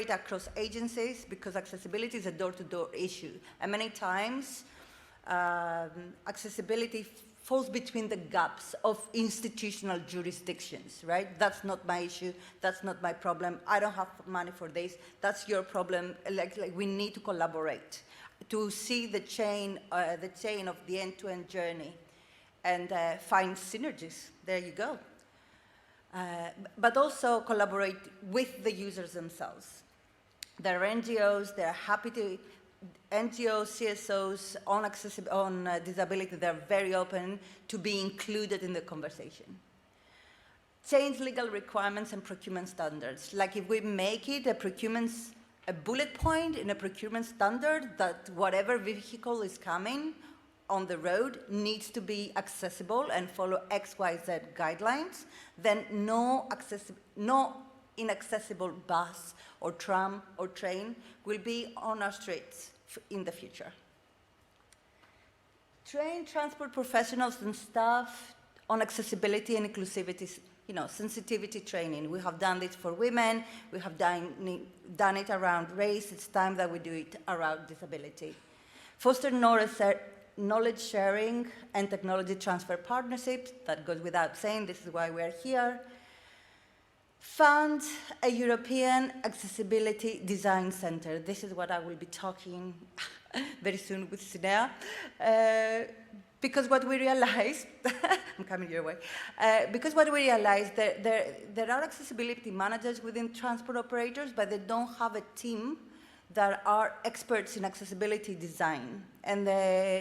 across agencies, because accessibility is a door-to-door issue. And many times, accessibility falls between the gaps of institutional jurisdictions, right? That's not my issue, that's not my problem, I don't have money for this, that's your problem. Like we need to collaborate to see the chain of the end-to-end journey and find synergies. There you go. But also collaborate with the users themselves. There are NGOs, they're happy to, NGOs, CSOs on disability, they're very open to be included in the conversation. Change legal requirements and procurement standards. Like if we make it a bullet point in a procurement standard that whatever vehicle is coming on the road needs to be accessible and follow XYZ guidelines, then no inaccessible bus or tram or train will be on our streets in the future. Train transport professionals and staff on accessibility and inclusivity, sensitivity training. We have done this for women, we have done it around race, it's time that we do it around disability. Foster knowledge sharing and technology transfer partnerships, that goes without saying, this is why we're here. Fund a European Accessibility Design Center. This is what I will be talking very soon with Sinea. Because what we realized, I'm coming your way, because what we realized, there are accessibility managers within transport operators, but they don't have a team that are experts in accessibility design. And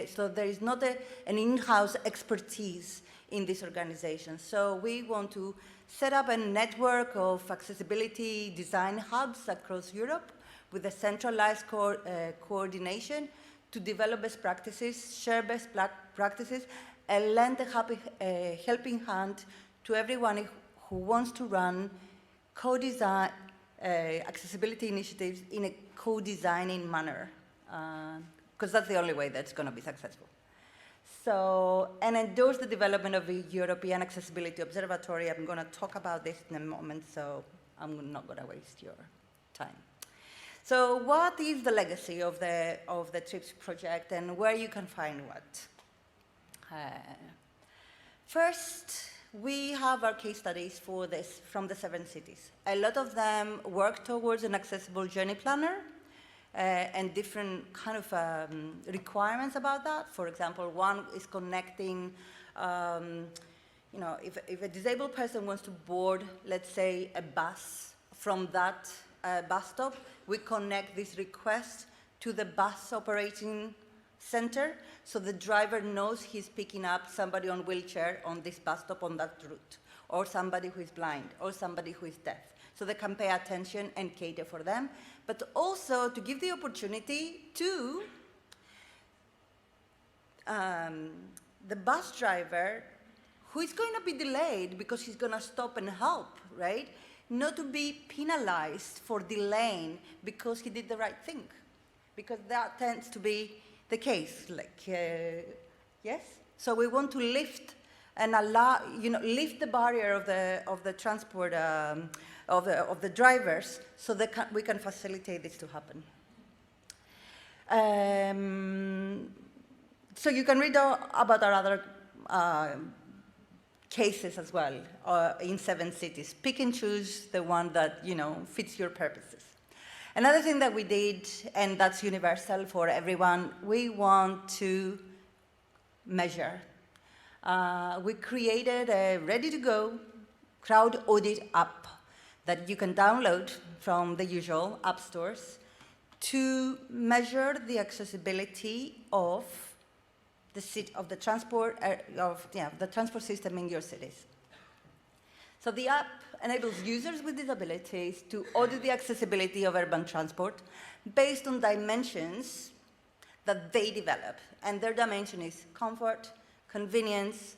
so there is not an in-house expertise in this organization. So we want to set up a network of accessibility design hubs across Europe with a centralized coordination to develop best practices, share best practices, and lend a helping hand to everyone who wants to run co-design accessibility initiatives in a co-designing manner, because that's the only way that's going to be successful. So, and endorse the development of a European Accessibility Observatory. I'm going to talk about this in a moment, so I'm not going to waste your time. So what is the legacy of the TRIPS project and where you can find what? First, we have our case studies for this from the 7 cities. A lot of them work towards an accessible journey planner and different kind of requirements about that. For example, one is connecting, you know, if a disabled person wants to board, let's say, a bus from that bus stop, we connect this request to the bus operating center, so the driver knows he's picking up somebody on wheelchair on this bus stop on that route, or somebody who is blind, or somebody who is deaf. So they can pay attention and cater for them, but also to give the opportunity to the bus driver who is going to be delayed because he's going to stop and help, right? Not to be penalized for delaying because he did the right thing, because that tends to be the case, like, yes? So we want to lift and allow, you know, lift the barrier of the transport, of the drivers, so that we can facilitate this to happen. So you can read about our other cases as well in 7 cities. Pick and choose the one that, you know, fits your purposes. Another thing that we did, and that's universal for everyone, we want to measure. We created a ready-to-go crowd audit app that you can download from the usual app stores to measure the accessibility of the transport system in your cities. So the app enables users with disabilities to audit the accessibility of urban transport based on dimensions that they develop. And their dimension is comfort, convenience,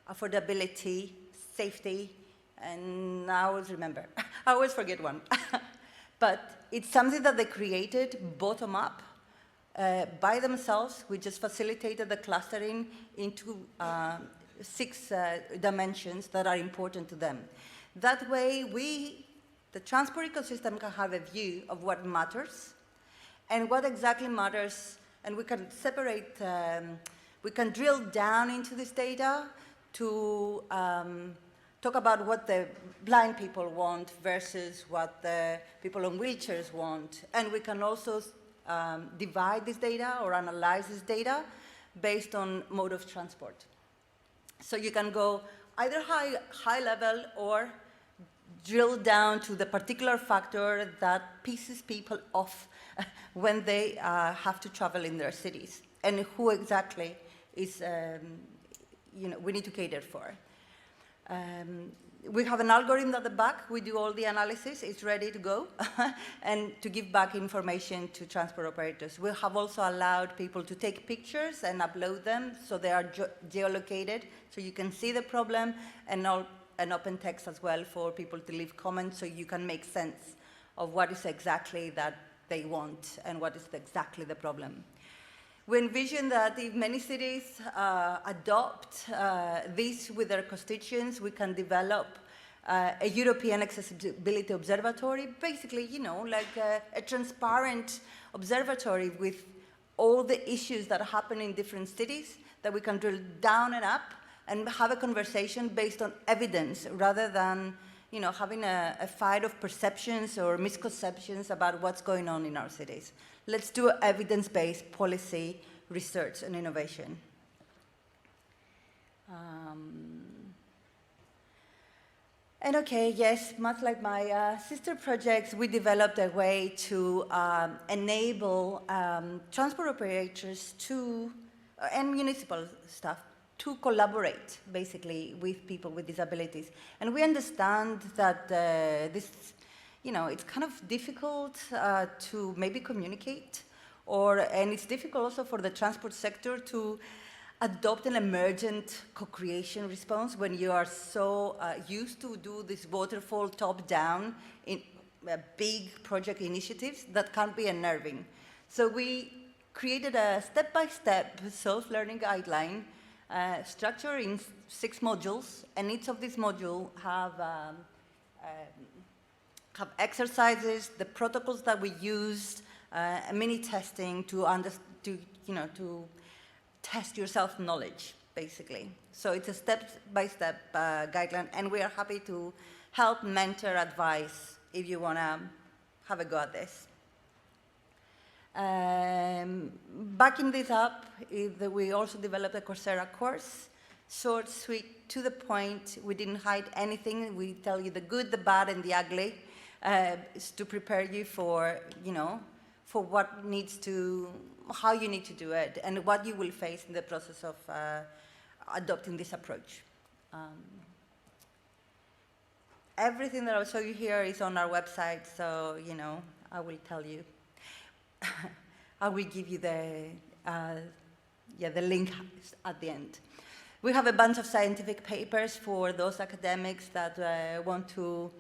affordability, safety, and I always remember, I always forget one. But it's something that they created bottom up by themselves. We just facilitated the clustering into 6 dimensions that are important to them. That way, the transport ecosystem can have a view of what matters and what exactly matters, and we can separate, we can drill down into this data to talk about what the blind people want versus what the people on wheelchairs want. And we can also divide this data or analyze this data based on mode of transport. So you can go either high level or drill down to the particular factor that pisses people off when they have to travel in their cities, and who exactly is, you know, we need to cater for. We have an algorithm at the back. We do all the analysis. It's ready to go and to give back information to transport operators. We have also allowed people to take pictures and upload them, so they are geolocated, so you can see the problem, and an open text as well for people to leave comments, so you can make sense of what is exactly that they want and what is exactly the problem. We envision that if many cities adopt this with their constituents, we can develop a European Accessibility Observatory, basically, you know, like a transparent observatory with all the issues that happen in different cities that we can drill down and up and have a conversation based on evidence rather than, having a fight of perceptions or misconceptions about what's going on in our cities. Let's do evidence-based policy, research, and innovation. And okay, yes, much like my sister projects, we developed a way to enable transport operators and municipal staff to collaborate, basically, with people with disabilities. And we understand that it's kind of difficult to maybe communicate, and it's difficult also for the transport sector to adopt an emergent co-creation response when you are so used to do this waterfall top-down in big project initiatives that can be unnerving. So we created a step-by-step self-learning guideline structured in 6 modules, and each of these modules have exercises, the protocols that we used, mini testing to test your self-knowledge, basically. So it's a step-by-step guideline, and we are happy to help, mentor, advise if you want to have a go at this. Backing this up, we also developed a Coursera course, short, sweet, to the point. We didn't hide anything. We tell you the good, the bad, and the ugly, to prepare you for, for how you need to do it, and what you will face in the process of adopting this approach. Everything that I'll show you here is on our website, so, I will tell you. I will give you the link at the end. We have a bunch of scientific papers for those academics that want to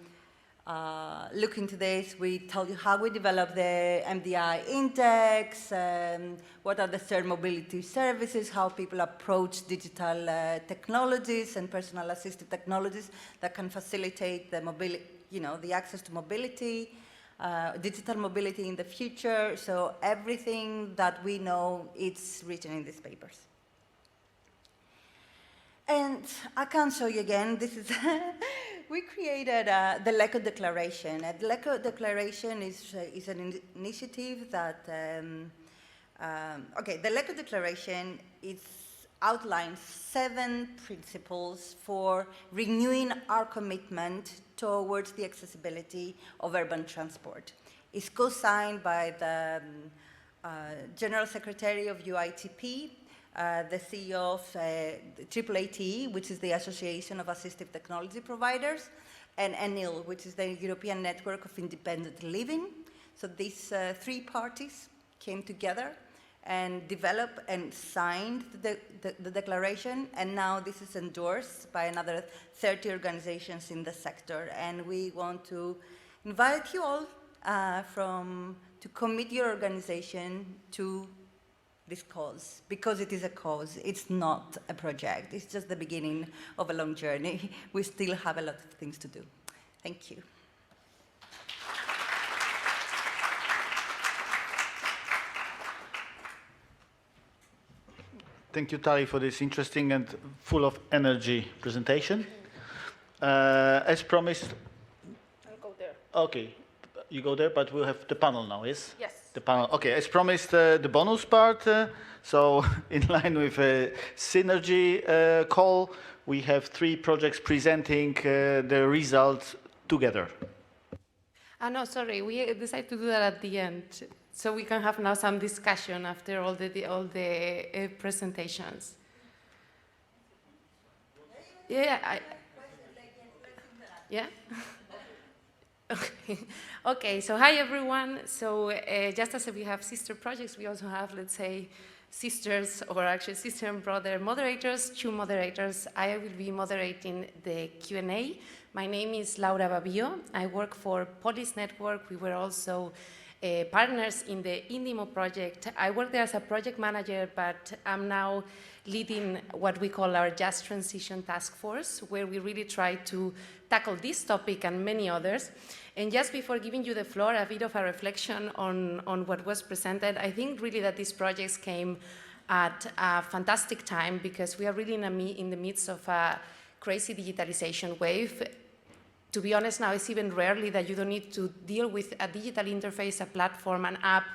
look into this. We tell you how we develop the MDI index, what are the shared mobility services, how people approach digital technologies and personal assistive technologies that can facilitate the mobility, the access to mobility, digital mobility in the future. So everything that we know, it's written in these papers. And I can't show you again. This is we created the LECO Declaration. The LECO Declaration is an initiative that, the LECO Declaration outlines 7 principles for renewing our commitment towards the accessibility of urban transport. It's co-signed by the General Secretary of UITP, the CEO of AAATE, which is the Association of Assistive Technology Providers, and ENIL, which is the European Network of Independent Living. So these 3 parties came together and developed and signed the declaration, and now this is endorsed by another 30 organizations in the sector. And we want to invite you all to commit your organization to this cause, because it is a cause. It's not a project. It's just the beginning of a long journey. We still have a lot of things to do. Thank you. Thank you, Tali, for this interesting and full of energy presentation. As promised... I'll go there. Okay, you go there, but we'll have the panel now, yes? Yes. The panel. Okay, as promised, the bonus part. So in line with a synergy call, we have 3 projects presenting the results together. No, sorry, we decided to do that at the end, so we can have now some discussion after all the presentations. Yeah. Yeah. Okay, so hi everyone. So just as we have sister projects, we also have, let's say, sisters, or actually sister and brother moderators, 2 moderators. I will be moderating the Q&A. My name is Laura Babio. I work for POLIS Network. We were also partners in the INDIMO project. I work there as a project manager, but I'm now leading what we call our Just Transition Task Force, where we really try to tackle this topic and many others. And just before giving you the floor, a bit of a reflection on what was presented. I think really that these projects came at a fantastic time, because we are really in the midst of a crazy digitalization wave. to be honest, now it's even rarely that you don't need to deal with a digital interface, a platform, an app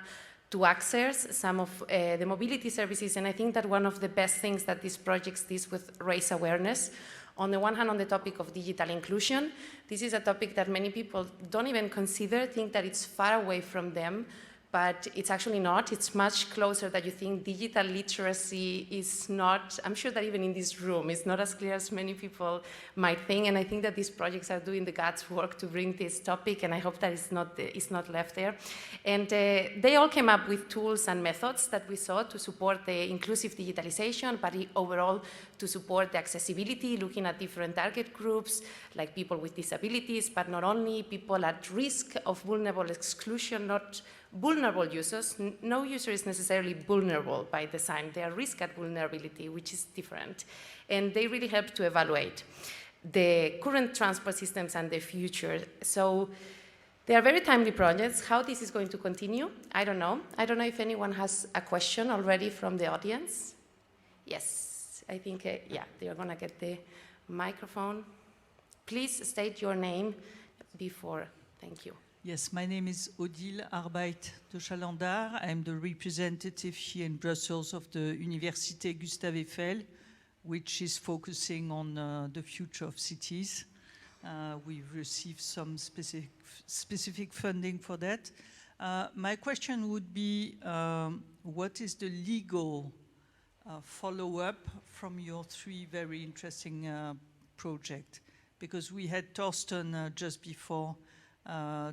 to access some of the mobility services. And I think that one of the best things that these projects do with raise awareness. On the one hand, on the topic of digital inclusion, this is a topic that many people don't even consider, think that it's far away from them, but it's actually not. It's much closer than you think. Digital literacy is not, I'm sure that even in this room, it's not as clear as many people might think, and I think that these projects are doing the God's work to bring this topic, and I hope that it's not left there. And they all came up with tools and methods that we saw to support the inclusive digitalization, but overall to support the accessibility, looking at different target groups, like people with disabilities, but not only, people at risk of vulnerable exclusion, not vulnerable users. No user is necessarily vulnerable by design. They are risk at vulnerability, which is different. And they really help to evaluate the current transport systems and the future. So they are very timely projects. How this is going to continue, I don't know. I don't know if anyone has a question already from the audience. Yes, I think, yeah, they are going to get the microphone. Please state your name before. Thank you. Yes, my name is Odile Arbeit de Chalandard. I'm the representative here in Brussels of the Université Gustave Eiffel, which is focusing on the future of cities. We've received some specific funding for that. My question would be, what is the legal follow-up from your three very interesting projects? Because we had Torsten just before,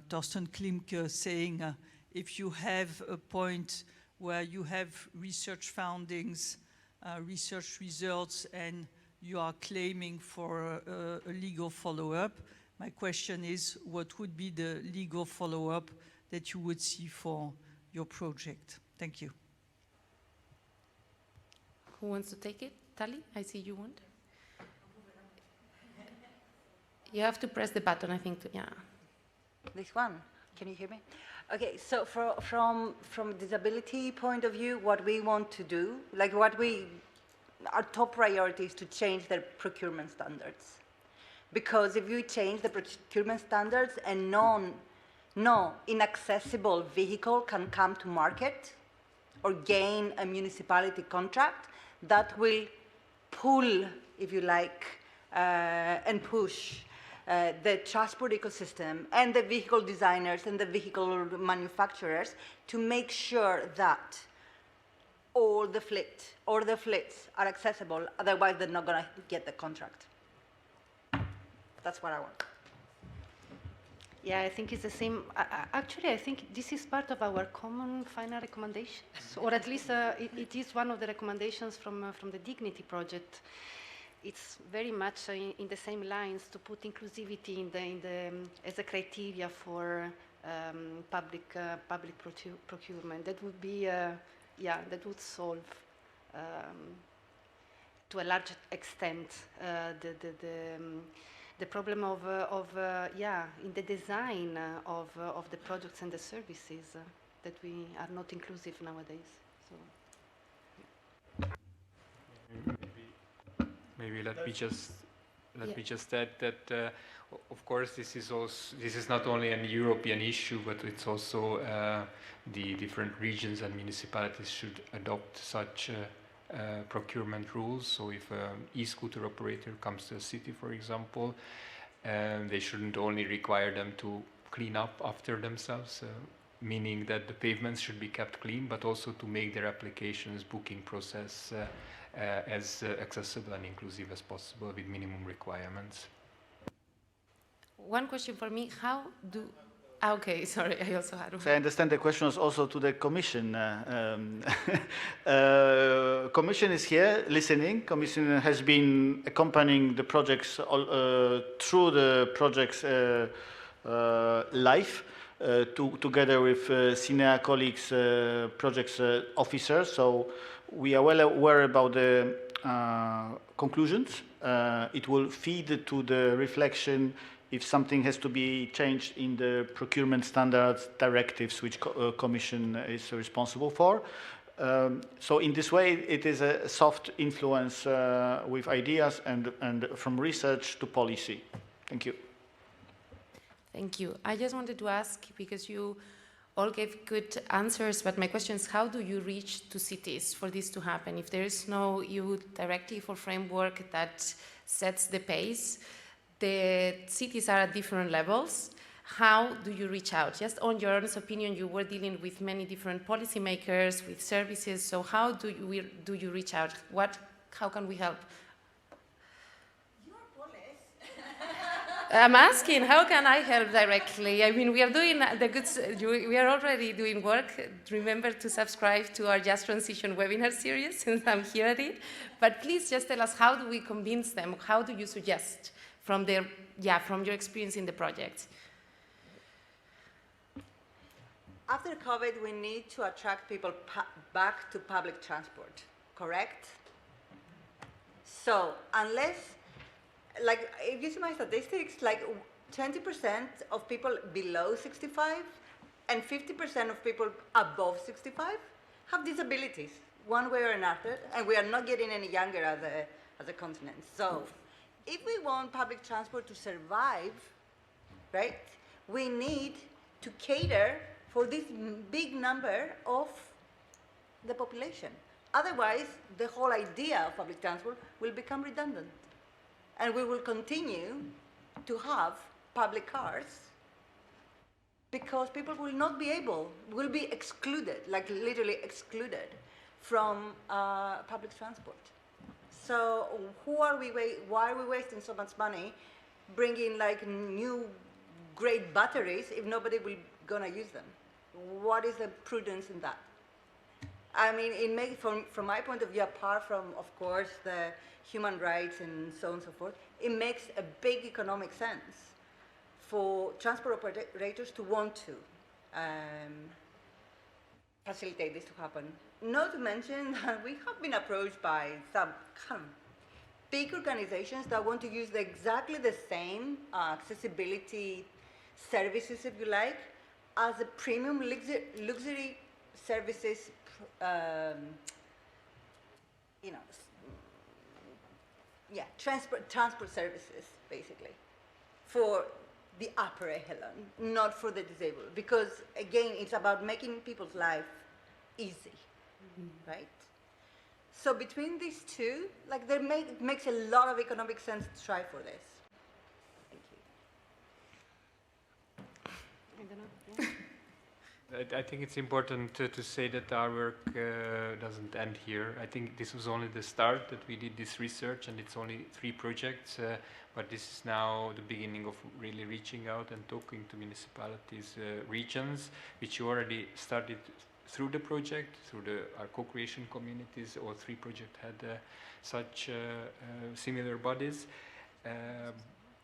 Torsten Klimke saying, if you have a point where you have research findings, research results, and you are claiming for a legal follow-up, my question is, what would be the legal follow-up that you would see for your project? Thank you. Who wants to take it? Tali, I see you want. You have to press the button, I think, yeah. This one, can you hear me? Okay, so from a disability point of view, what we want to do, like our top priority is to change the procurement standards. Because if you change the procurement standards and no inaccessible vehicle can come to market or gain a municipality contract, that will pull, if you like, and push the transport ecosystem and the vehicle designers and the vehicle manufacturers to make sure that all the fleets are accessible, otherwise they're not going to get the contract. That's what I want. Yeah, I think it's the same. Actually, I think this is part of our common final recommendations, or at least it is one of the recommendations from the Dignity Project. It's very much in the same lines to put inclusivity as a criteria for public procurement. That would be, that would solve to a large extent the problem of in the design of the products and the services that we are not inclusive nowadays. So. Maybe let me just add that of course this is not only an European issue, but it's also the different regions and municipalities should adopt such procurement rules. So if an e-scooter operator comes to a city, for example, they shouldn't only require them to clean up after themselves, meaning that the pavements should be kept clean, but also to make their applications booking process as accessible and inclusive as possible with minimum requirements. One question for me, how do... Okay, sorry, I also had one. So I understand the question was also to the Commission. Commission is here listening. Commission has been accompanying the projects through the project's life together with senior colleagues, projects officers. So we are well aware about the conclusions. It will feed to the reflection if something has to be changed in the procurement standards directives, which Commission is responsible for. So in this way, it is a soft influence with ideas and from research to policy. Thank you. Thank you. I just wanted to ask, because you all gave good answers, but my question is, how do you reach to cities for this to happen? If there is no EU directive or framework that sets the pace, the cities are at different levels. How do you reach out? Just on your honest opinion, you were dealing with many different policymakers, with services, so how do you reach out? How can we help? I'm asking, how can I help directly? I mean, we are doing we are already doing work. Remember to subscribe to our Just Transition webinar series, since I'm here at it. But please just tell us, how do we convince them? How do you suggest from your experience in the project? After COVID, we need to attract people back to public transport, correct? So unless, like, if you see my statistics, like 20% of people below 65 and 50% of people above 65 have disabilities, one way or another, and we are not getting any younger as a continent. So if we want public transport to survive, right, we need to cater for this big number of the population. Otherwise, the whole idea of public transport will become redundant. And we will continue to have public cars because people will be excluded, like literally excluded from public transport. So why are we wasting so much money bringing like new great batteries if nobody will gonna use them? What is the prudence in that? I mean, from my point of view, apart from, of course, the human rights and so on and so forth, it makes a big economic sense for transport operators to want to facilitate this to happen. Not to mention that we have been approached by some kind of big organizations that want to use exactly the same accessibility services, if you like, as a premium luxury services, transport services, basically, for the upper echelon, not for the disabled. Because, again, it's about making people's life easy, right? So between these two, like, it makes a lot of economic sense to try for this. Thank you. I don't know. Yeah. I think it's important to say that our work doesn't end here. I think this was only the start that we did this research, and it's only 3 projects, but this is now the beginning of really reaching out and talking to municipalities, regions, which you already started through the project, through our co-creation communities. All 3 projects had such similar bodies.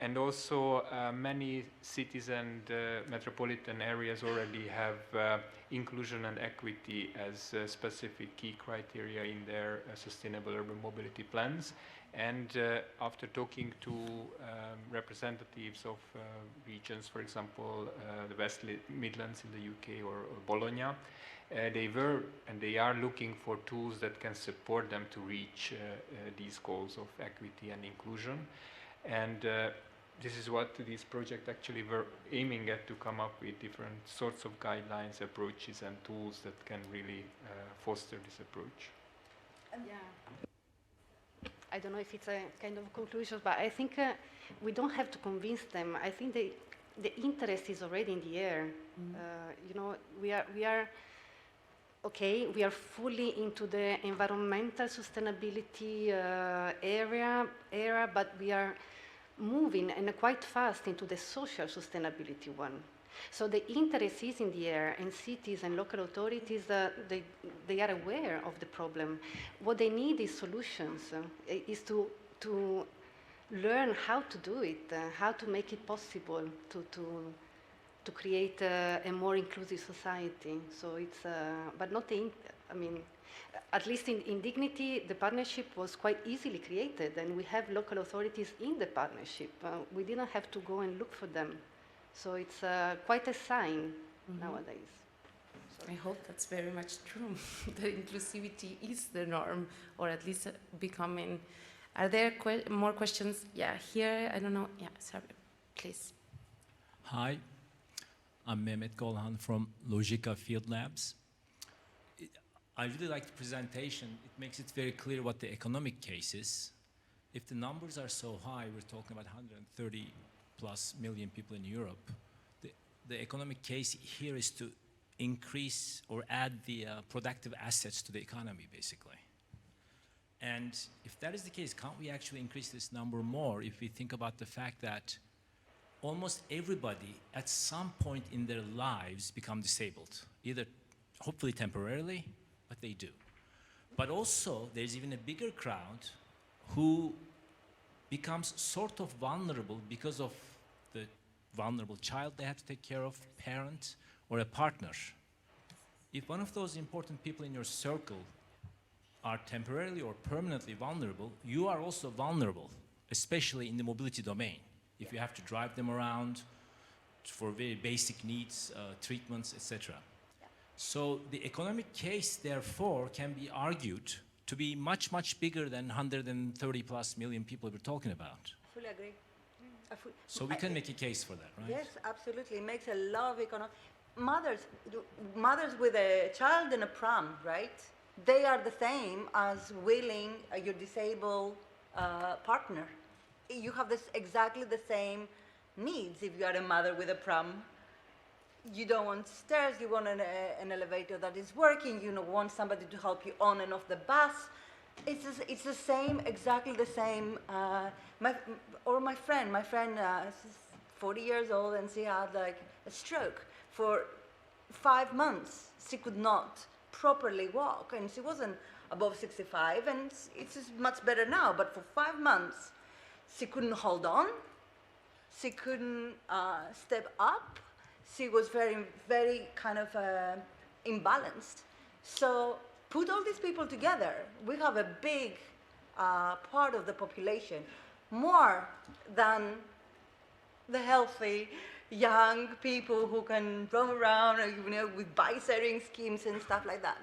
And also many cities and metropolitan areas already have inclusion and equity as specific key criteria in their sustainable urban mobility plans. And after talking to representatives of regions, for example, the West Midlands in the UK or Bologna, they are looking for tools that can support them to reach these goals of equity and inclusion. And this is what this project actually were aiming at, to come up with different sorts of guidelines, approaches, and tools that can really foster this approach. Yeah. I don't know if it's a kind of conclusion, but I think we don't have to convince them. I think the interest is already in the air. We are fully into the environmental sustainability area, but we are moving and quite fast into the social sustainability one. So the interest is in the air, and cities and local authorities, they are aware of the problem. What they need is solutions, is to learn how to do it, how to make it possible to create a more inclusive society. So it's, but not at least in Dignity, the partnership was quite easily created, and we have local authorities in the partnership. We didn't have to go and look for them. So it's quite a sign nowadays. So. I hope that's very much true, that inclusivity is the norm, or at least becoming. Are there more questions? Yeah, here, I don't know. Yeah, sorry, please. Hi, I'm Mehmet Golhan from Logica Field Labs. I really like the presentation. It makes it very clear what the economic case is. If the numbers are so high, we're talking about 130 plus million people in Europe. The economic case here is to increase or add the productive assets to the economy, basically. And if that is the case, can't we actually increase this number more if we think about the fact that almost everybody at some point in their lives become disabled, either hopefully temporarily, but they do. But also there's even a bigger crowd who becomes sort of vulnerable because of the vulnerable child they have to take care of, parent, or a partner. If one of those important people in your circle are temporarily or permanently vulnerable, you are also vulnerable, especially in the mobility domain. If you have to drive them around for very basic needs, treatments, etc. So the economic case, therefore, can be argued to be much, much bigger than 130 plus million people we're talking about. Fully agree. So we can make a case for that, right? Yes, absolutely. It makes a lot of economic... Mothers with a child in a pram, right? They are the same as willing your disabled partner. You have exactly the same needs if you are a mother with a pram. You don't want stairs, you want an elevator that is working, you want somebody to help you on and off the bus. It's the same, exactly the same. My friend, she's 40 years old and she had like a stroke. For 5 months, she could not properly walk, and she wasn't above 65, and it's much better now, but for 5 months, she couldn't hold on, she couldn't step up, she was very, very kind of imbalanced. So put all these people together, we have a big part of the population, more than the healthy young people who can roam around, with bike-sharing schemes and stuff like that.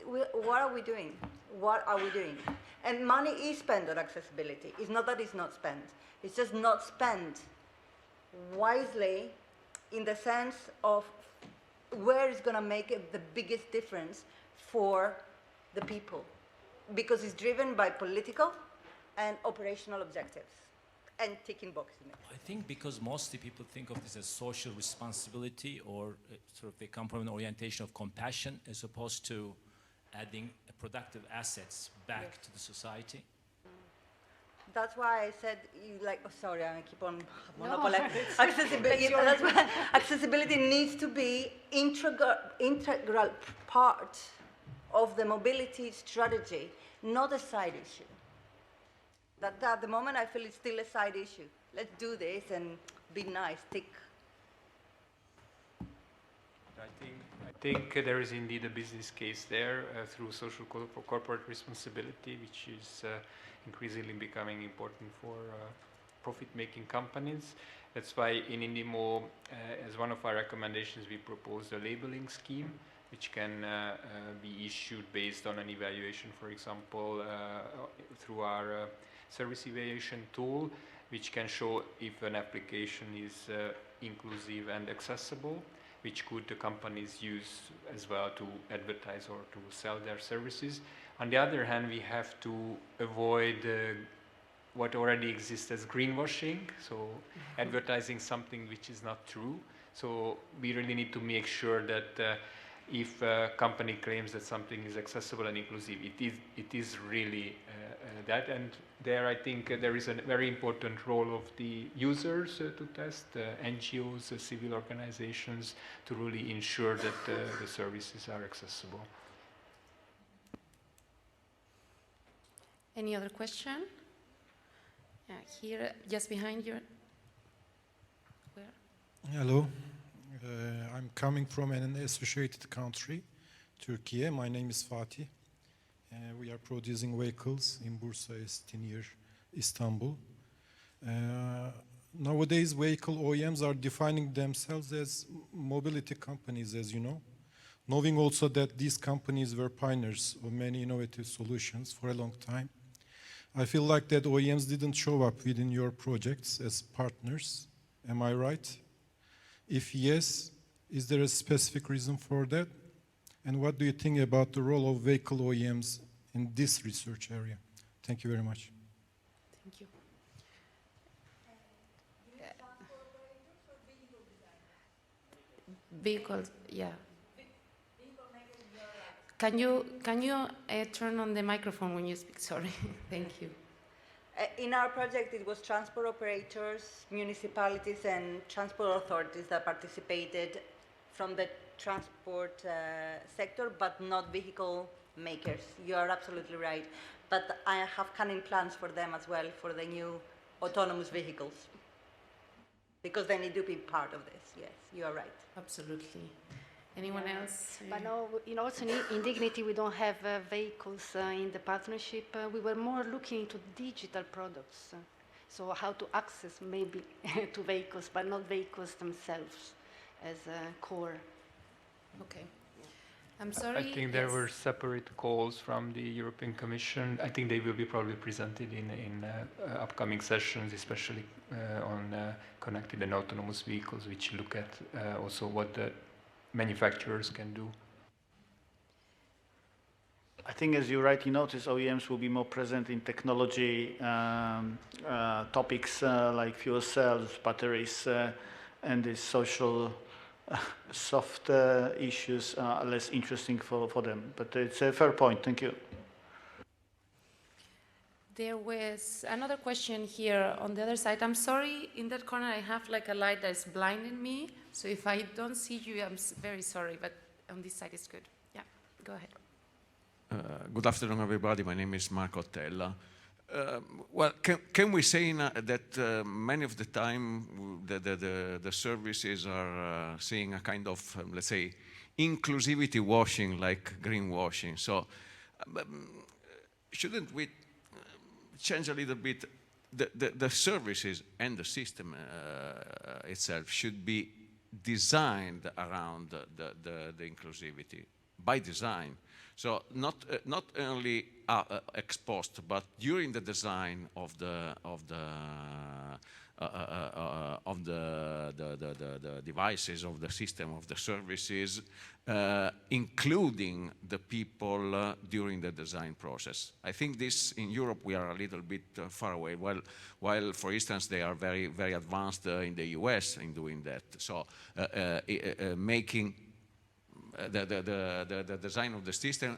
What are we doing? What are we doing? And money is spent on accessibility. It's not that it's not spent. It's just not spent wisely in the sense of where it's going to make the biggest difference for the people. Because it's driven by political and operational objectives and ticking boxes. I think because mostly people think of this as social responsibility, or sort of they come from an orientation of compassion as opposed to adding productive assets back to the society. That's why I said, sorry, I keep on monopolizing. Accessibility, that's why accessibility needs to be integral part of the mobility strategy, not a side issue. That at the moment I feel it's still a side issue. Let's do this and be nice, tick. I think there is indeed a business case there through social corporate responsibility, which is increasingly becoming important for profit-making companies. That's why in INDIMO, as one of our recommendations, we proposed a labeling scheme, which can be issued based on an evaluation, for example, through our service evaluation tool, which can show if an application is inclusive and accessible, which could the companies use as well to advertise or to sell their services. On the other hand, we have to avoid what already exists as greenwashing, so advertising something which is not true. So we really need to make sure that if a company claims that something is accessible and inclusive, it is really that. And there I think there is a very important role of the users to test, NGOs, civil organizations, to really ensure that the services are accessible. Any other question? Here, just behind you. Where? Hello. I'm coming from an associated country, Turkey. My name is Fatih. We are producing vehicles in Bursa, Estinir, Istanbul. Nowadays, vehicle OEMs are defining themselves as mobility companies, as you know, knowing also that these companies were pioneers of many innovative solutions for a long time. I feel like that OEMs didn't show up within your projects as partners. Am I right? If yes, is there a specific reason for that? And what do you think about the role of vehicle OEMs in this research area? Thank you very much. Thank you. Vehicles, yeah. Can you turn on the microphone when you speak? Sorry. Thank you. In our project, it was transport operators, municipalities, and transport authorities that participated from the transport sector, but not vehicle makers. You are absolutely right. But I have cunning plans for them as well, for the new autonomous vehicles, because they need to be part of this. Yes, you are right. Absolutely. Anyone else? But no, also in Dignity, we don't have vehicles in the partnership. We were more looking into digital products. So how to access maybe to vehicles, but not vehicles themselves as a core. Okay. I'm sorry. I think there yes. were separate calls from the European Commission. I think they will be probably presented in upcoming sessions, especially on connected and autonomous vehicles, which look at also what the manufacturers can do. I think, as you rightly notice, OEMs will be more present in technology topics like fuel cells, batteries, and the social soft issues are less interesting for them. But it's a fair point. Thank you. There was another question here on the other side. I'm sorry, in that corner I have like a light that's blinding me. So if I don't see you, I'm very sorry, but on this side it's good. Yeah, go ahead. Good afternoon, everybody. My name is Marco Tella. Well, can we say that many of the time the services are seeing a kind of, let's say, inclusivity washing, like greenwashing? So shouldn't we change a little bit? The services and the system itself should be designed around the inclusivity by design. So not only ex post, but during the design of the devices, of the system, of the services, including the people during the design process. I think this in Europe we are a little bit far away. While for instance they are very very advanced in the US in doing that. So making the design of the system,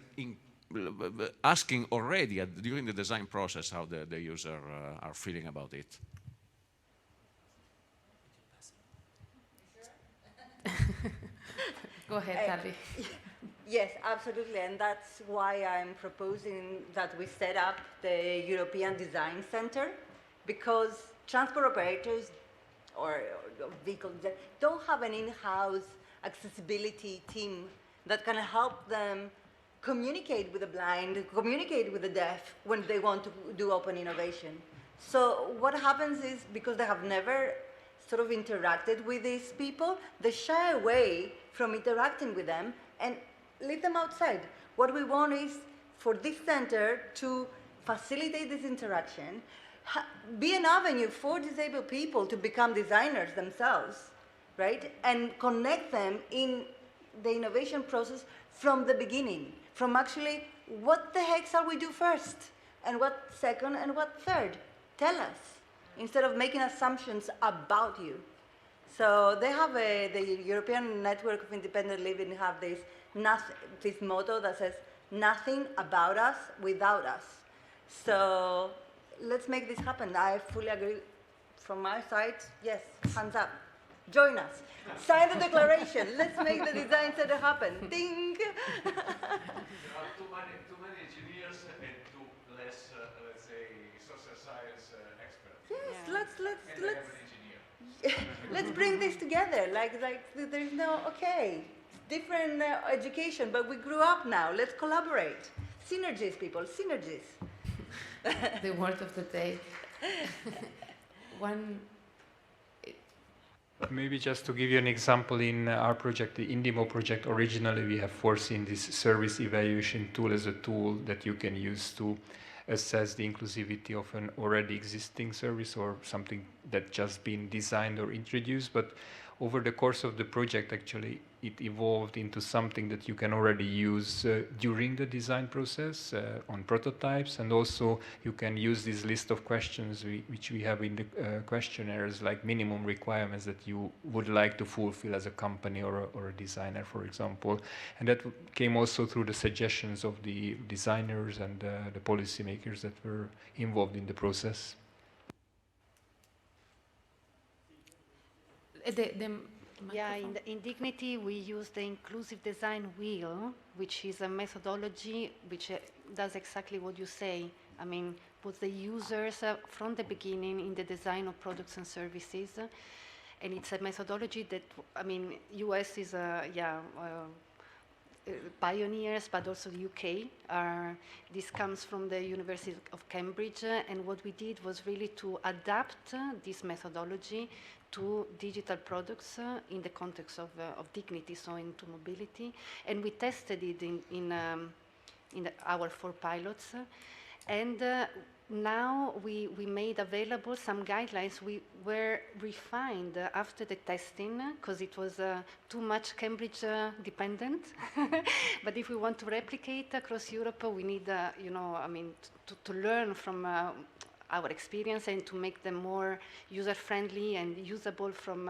asking already during the design process how the user are feeling about it. Go ahead, Tali. Yes, absolutely, and that's why I'm proposing that we set up the European Design Center, because transport operators or vehicles don't have an in-house accessibility team that can help them communicate with the blind, communicate with the deaf when they want to do open innovation. So what happens is, because they have never sort of interacted with these people, they shy away from interacting with them and leave them outside. What we want is for this center to facilitate this interaction, be an avenue for disabled people to become designers themselves, right? And connect them in the innovation process from the beginning, from actually what the heck shall we do first, and what second, and what third? Tell us, instead of making assumptions about you. So they have the European Network of Independent Living have this motto that says, nothing about us without us. So let's make this happen. I fully agree. From my side, yes, hands up. Join us. Sign the declaration. Let's make the design center happen. Ding! There are too many engineers and too less, let's say, social science experts. Yes, let's bring this together. Like there is no, okay, different education, but we grew up now. Let's collaborate. Synergies, people, synergies. The word of the day. Maybe just to give you an example, in our project, the INDIMO project, originally we have foreseen this service evaluation tool as a tool that you can use to assess the inclusivity of an already existing service or something that just been designed or introduced. But over the course of the project, actually, it evolved into something that you can already use during the design process on prototypes, and also you can use this list of questions which we have in the questionnaires, like minimum requirements that you would like to fulfill as a company or a designer, for example. And that came also through the suggestions of the designers and the policymakers that were involved in the process. Yeah, in Dignity we use the inclusive design wheel, which is a methodology which does exactly what you say. I mean, puts the users from the beginning in the design of products and services. And it's a methodology that, I mean, US is, pioneers, but also the UK. This comes from the University of Cambridge, and what we did was really to adapt this methodology to digital products in the context of dignity, so into mobility. And we tested it in our 4 pilots. And now we made available some guidelines. We were refined after the testing, because it was too much Cambridge dependent. But if we want to replicate across Europe, we need, to learn from our experience and to make them more user-friendly and usable from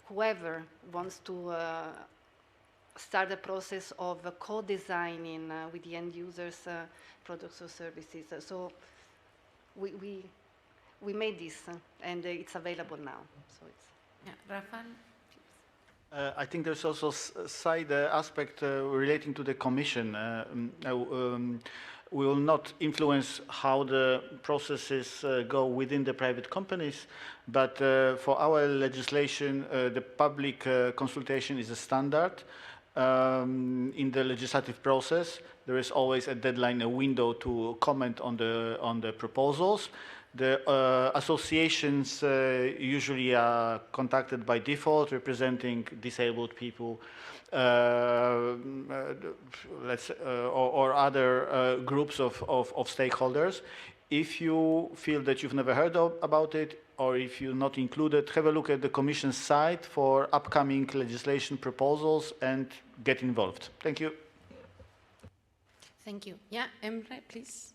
whoever wants to start the process of co-designing with the end users products or services. So we made this and it's available now. So it's Rafal? I think there's also a side aspect relating to the Commission. We will not influence how the processes go within the private companies, but for our legislation, the public consultation is a standard. In the legislative process, there is always a deadline, a window to comment on the proposals. The associations usually are contacted by default, representing disabled people, or other groups of stakeholders. If you feel that you've never heard about it, or if you're not included, have a look at the Commission's site for upcoming legislation proposals and get involved. Thank you. Thank you. Yeah, Emre, please.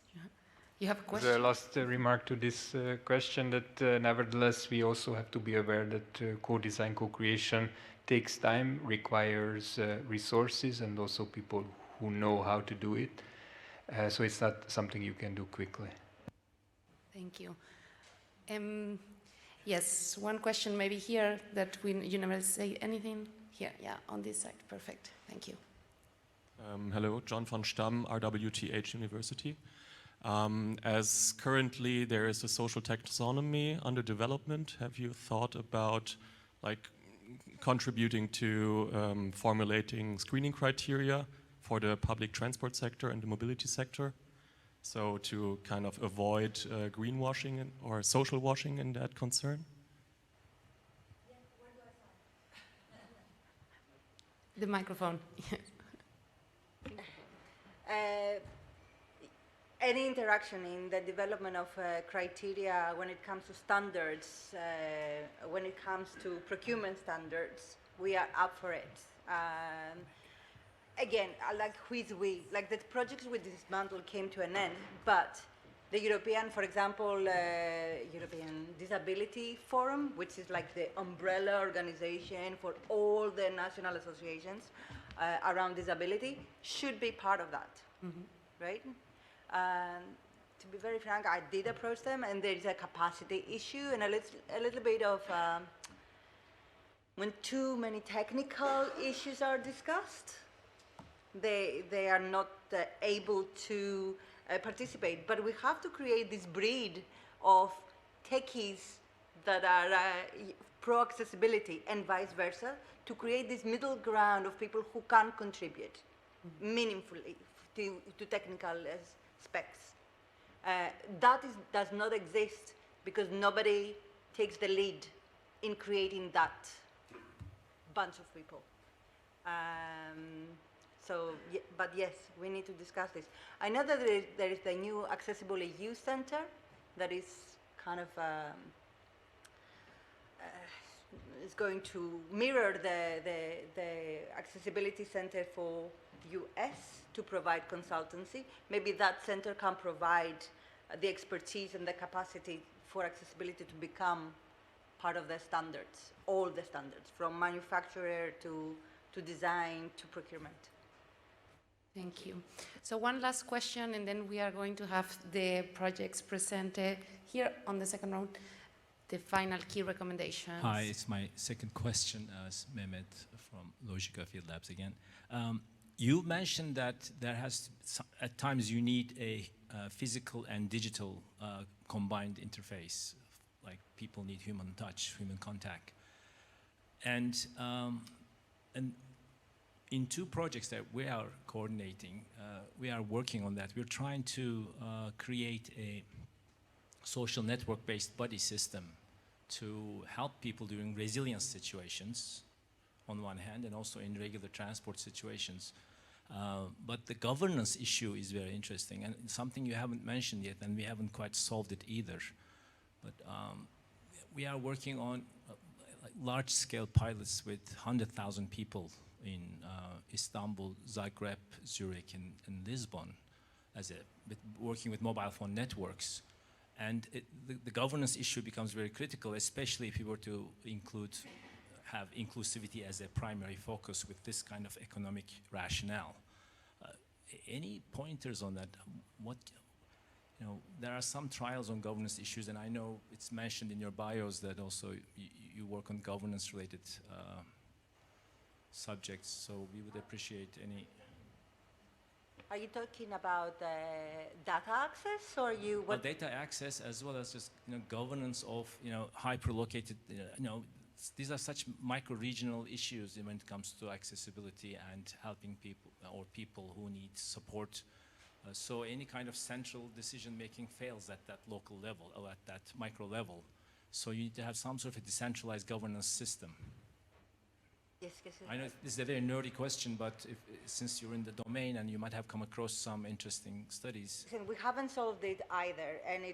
You have a question? The last remark to this question, that nevertheless we also have to be aware that co-design, co-creation takes time, requires resources, and also people who know how to do it. So it's not something you can do quickly. Thank you. Yes, one question maybe here that you never say anything. Here, yeah, on this side. Perfect. Thank you. Hello, John von Stamm, RWTH University. As currently there is a social taxonomy under development, have you thought about contributing to formulating screening criteria for the public transport sector and the mobility sector? So to kind of avoid greenwashing or social washing in that concern? Yeah, where do I sign? The microphone. Any interaction in the development of criteria when it comes to standards, when it comes to procurement standards, we are up for it. Again, who is we? Like the projects with dismantle came to an end, but the European, for example, European Disability Forum, which is like the umbrella organization for all the national associations around disability, should be part of that, right? To be very frank, I did approach them, and there is a capacity issue and a little bit of when too many technical issues are discussed, they are not able to participate. But we have to create this breed of techies that are pro-accessibility and vice versa, to create this middle ground of people who can contribute meaningfully to technical specs. Does not exist because nobody takes the lead in creating that bunch of people. But yes, we need to discuss this. I know that there is the new Accessible EU Center that is kind of is going to mirror the Accessibility Center for US to provide consultancy. Maybe that center can provide the expertise and the capacity for accessibility to become part of the standards, all the standards, from manufacturer to design to procurement. Thank you. So one last question, and then we are going to have the projects presented here on the second round, the final key recommendations. Hi, it's my second question as Mehmet from Logica Field Labs again. You mentioned that at times you need a physical and digital combined interface, like people need human touch, human contact. And in two projects that we are coordinating, we are working on that. We're trying to create a social network-based buddy system to help people during resilience situations on one hand, and also in regular transport situations. But the governance issue is very interesting, and something you haven't mentioned yet, and we haven't quite solved it either. But we are working on large-scale pilots with 100,000 people in Istanbul, Zagreb, Zurich, and Lisbon, working with mobile phone networks. And the governance issue becomes very critical, especially if you were to have inclusivity as a primary focus with this kind of economic rationale. Any pointers on that? There are some trials on governance issues, and I know it's mentioned in your bios that also you work on governance-related subjects, so we would appreciate any. Are you talking about data access, or you? Well, data access as well as just governance of hyperlocated. These are such micro-regional issues when it comes to accessibility and helping people or people who need support. So any kind of central decision-making fails at that local level or at that micro level. So you need to have some sort of a decentralized governance system. Yes. I know this is a very nerdy question, but since you're in the domain and you might have come across some interesting studies. We haven't solved it either, and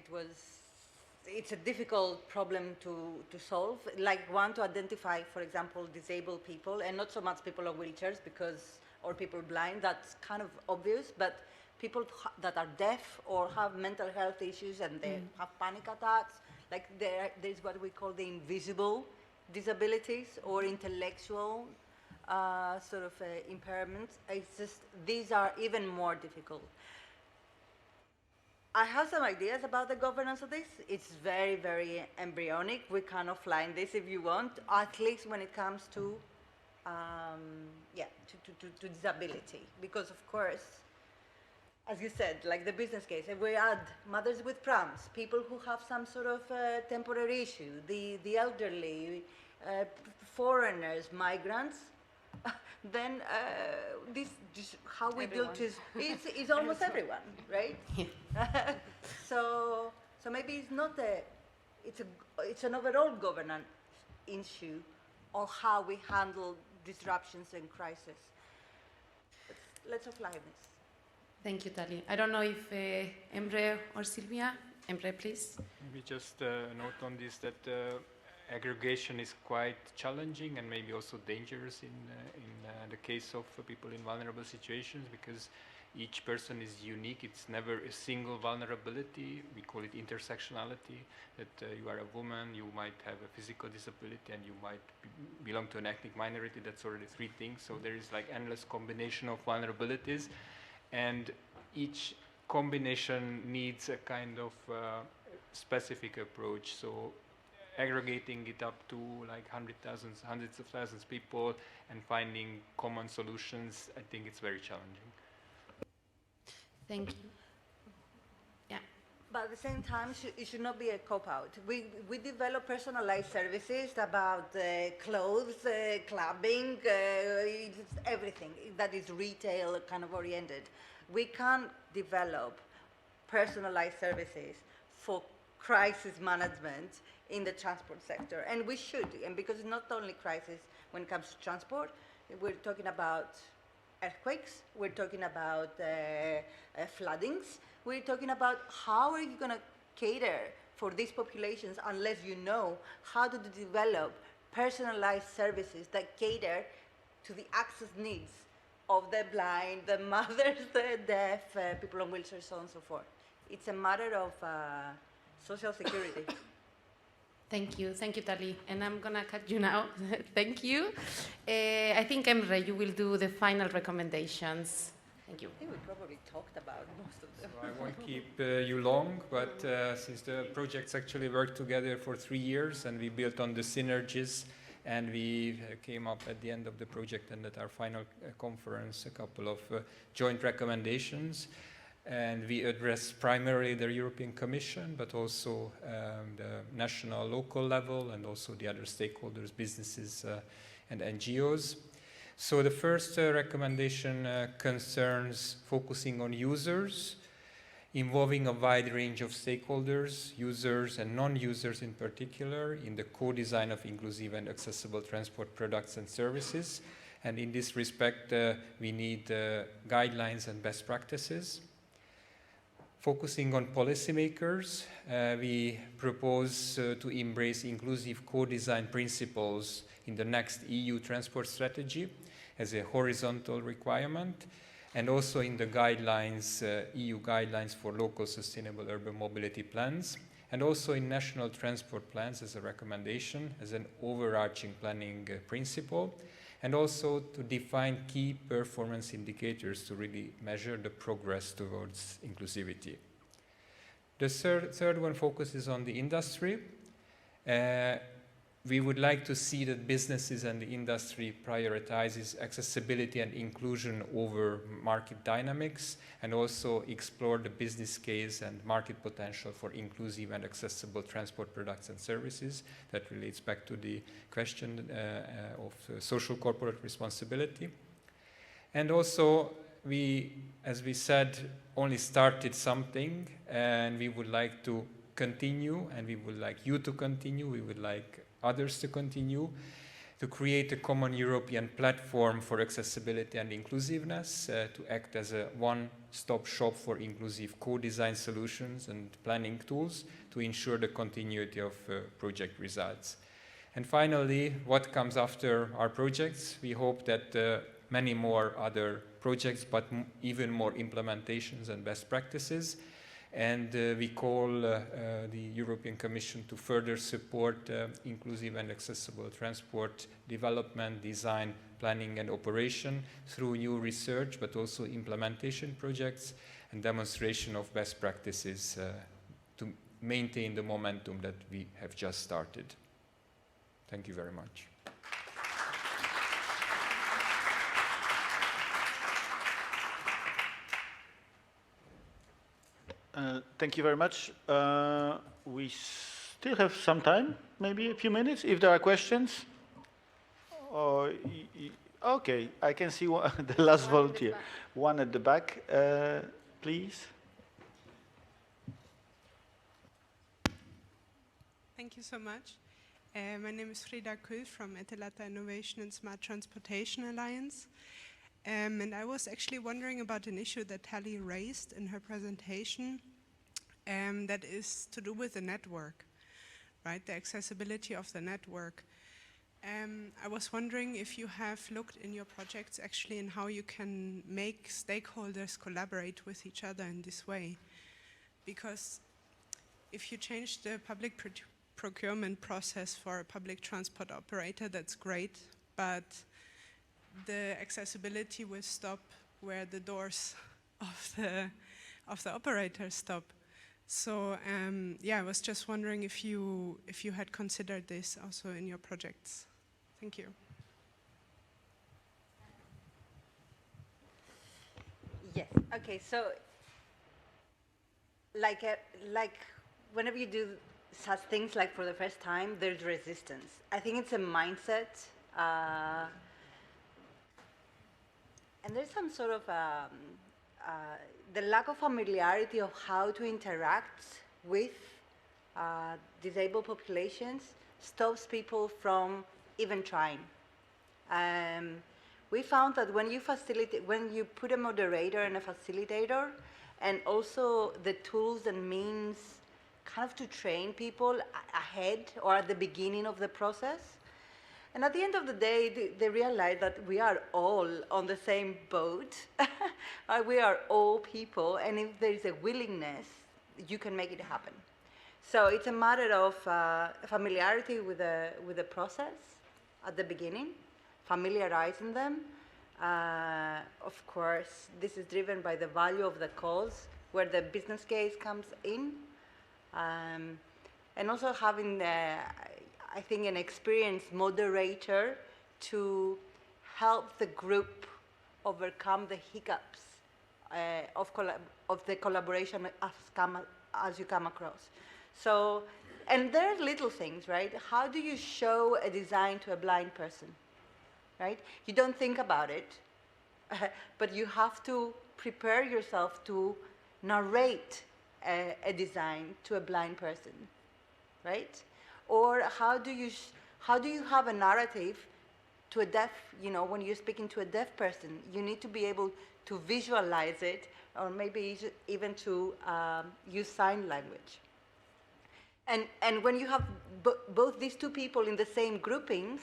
it's a difficult problem to solve. Like one, to identify, for example, disabled people, and not so much people on wheelchairs or people blind, that's kind of obvious, but people that are deaf or have mental health issues and they have panic attacks, like there's what we call the invisible disabilities or intellectual impairments. It's just, these are even more difficult. I have some ideas about the governance of this. It's very, very embryonic. We can offline this if you want, at least when it comes to, to disability. Because of course, as you said, like the business case, if we add mothers with prams, people who have some sort of temporary issue, the elderly, foreigners, migrants, then this just how we deal with is almost everyone, right? Yeah. So maybe it's not it's an overall governance issue on how we handle disruptions and crisis. Let's offline this. Thank you, Tali. I don't know if Emre or Silvia. Emre, please. Maybe just a note on this that aggregation is quite challenging and maybe also dangerous in the case of people in vulnerable situations, because each person is unique. It's never a single vulnerability. We call it intersectionality, that you are a woman, you might have a physical disability, and you might belong to an ethnic minority. That's already three things. So there is like endless combination of vulnerabilities. And each combination needs a kind of specific approach. So aggregating it up to like hundreds of thousands of people and finding common solutions, I think it's very challenging. Thank you. Yeah. But at the same time, it should not be a cop-out. We develop personalized services about clothes, clubbing, everything that is retail kind of oriented. We can develop personalized services for crisis management in the transport sector, and we should. And because it's not only crisis when it comes to transport, we're talking about earthquakes, we're talking about floodings, we're talking about how are you going to cater for these populations unless you know how to develop personalized services that cater to the access needs of the blind, the mothers, the deaf, people on wheelchairs, so on and so forth. It's a matter of social security. Thank you, Tali. And I'm gonna cut you now. Thank you. I think Emre, you will do the final recommendations. Thank you. I think we probably talked about most of them. So I won't keep you long, but since the projects actually worked together for 3 years and we built on the synergies, and we came up at the end of the project and at our final conference a couple of joint recommendations. And we address primarily the European Commission, but also the national, local level, and also the other stakeholders, businesses and NGOs. So the first recommendation concerns focusing on users, involving a wide range of stakeholders, users and non-users in particular, in the co-design of inclusive and accessible transport products and services. And in this respect, we need guidelines and best practices. Focusing on policymakers, we propose to embrace inclusive co-design principles in the next EU transport strategy as a horizontal requirement, and also in the guidelines, EU guidelines for local sustainable urban mobility plans, and also in national transport plans as a recommendation, as an overarching planning principle, and also to define key performance indicators to really measure the progress towards inclusivity. The third one focuses on the industry. We would like to see that businesses and the industry prioritizes accessibility and inclusion over market dynamics, and also explore the business case and market potential for inclusive and accessible transport products and services. That relates back to the question of social corporate responsibility. And also, we, as we said, only started something, and we would like to continue, and we would like you to continue, we would like others to continue, to create a common European platform for accessibility and inclusiveness, to act as a one-stop shop for inclusive co-design solutions and planning tools to ensure the continuity of project results. And finally, what comes after our projects? We hope that many more other projects, but even more implementations and best practices. And we call the European Commission to further support inclusive and accessible transport development, design, planning and operation through new research, but also implementation projects and demonstration of best practices to maintain the momentum that we have just started. Thank you very much. Thank you very much. We still have some time, maybe a few minutes, if there are questions. Or, okay, I can see the last volunteer. One at the back, please. Thank you so much. My name is Frida Kuhl from Etelata Innovation and Smart Transportation Alliance. And I was actually wondering about an issue that Tali raised in her presentation that is to do with the network, right? The accessibility of the network. I was wondering if you have looked in your projects actually in how you can make stakeholders collaborate with each other in this way. Because if you change the public procurement process for a public transport operator, that's great, but the accessibility will stop where the doors of the operators stop. So yeah, I was just wondering if you had considered this also in your projects. Thank you. Yes. Okay. So, like whenever you do such things, like for the first time, there's resistance. I think it's a mindset. And there's some sort of the lack of familiarity of how to interact with disabled populations stops people from even trying. We found that when you put a moderator and a facilitator, and also the tools and means kind of to train people ahead or at the beginning of the process, And at the end of the day, they realize that we are all on the same boat. We are all people, and if there is a willingness, you can make it happen. So it's a matter of familiarity with the process at the beginning, familiarizing them. Of course, this is driven by the value of the cause, where the business case comes in. And also having, I think, an experienced moderator to help the group overcome the hiccups of the collaboration as you come across. So, and there are little things, right? How do you show a design to a blind person, right? You don't think about it, but you have to prepare yourself to narrate a design to a blind person, right? Or how do you have a narrative to a deaf, when you're speaking to a deaf person, you need to be able to visualize it, or maybe even to use sign language. And when you have both these two people in the same groupings,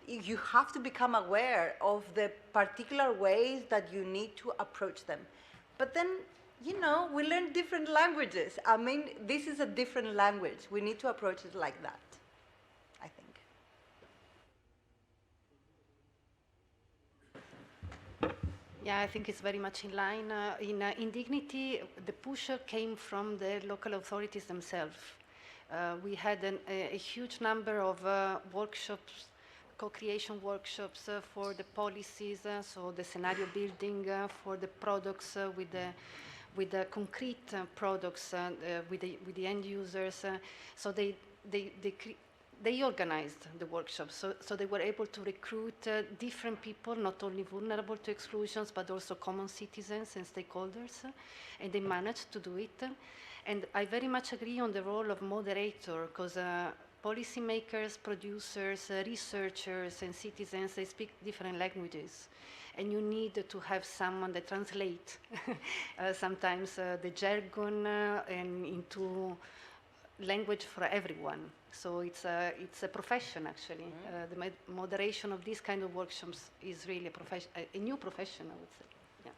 you have to become aware of the particular ways that you need to approach them. But then, we learn different languages. I mean, this is a different language. We need to approach it like that, I think. Yeah, I think it's very much in line. In Dignity, the push came from the local authorities themselves. We had a huge number of workshops, co-creation workshops for the policies, so the scenario building for the products with the concrete products with the end users. So they organized the workshops, so they were able to recruit different people, not only vulnerable to exclusions, but also common citizens and stakeholders, and they managed to do it. And I very much agree on the role of moderator, because policymakers, producers, researchers, and citizens, they speak different languages. And you need to have someone that translates sometimes the jargon and into language for everyone. So it's a profession, actually. The moderation of these kind of workshops is really a new profession, I would say. Yeah.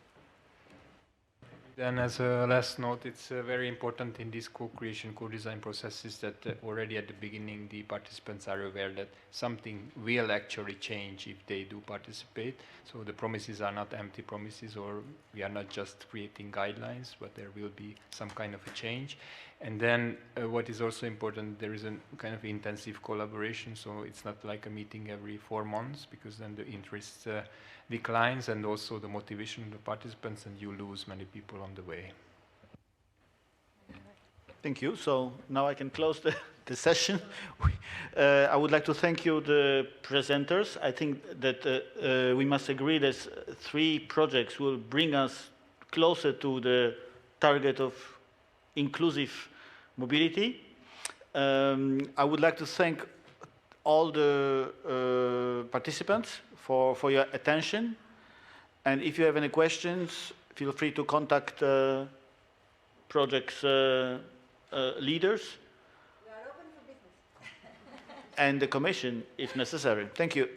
Then as a last note, it's very important in these co-creation, co-design processes that already at the beginning the participants are aware that something will actually change if they do participate. So the promises are not empty promises, or we are not just creating guidelines, but there will be some kind of a change. And then what is also important, there is a kind of intensive collaboration, so it's not like a meeting every 4 months, because then the interest declines, and also the motivation of the participants, and you lose many people on the way. Thank you. So now I can close the session. I would like to thank you, the presenters. I think that we must agree that 3 projects will bring us closer to the target of inclusive mobility. I would like to thank all the participants for your attention. And if you have any questions, feel free to contact projects leaders. We are open for business. And the Commission if necessary. Thank you.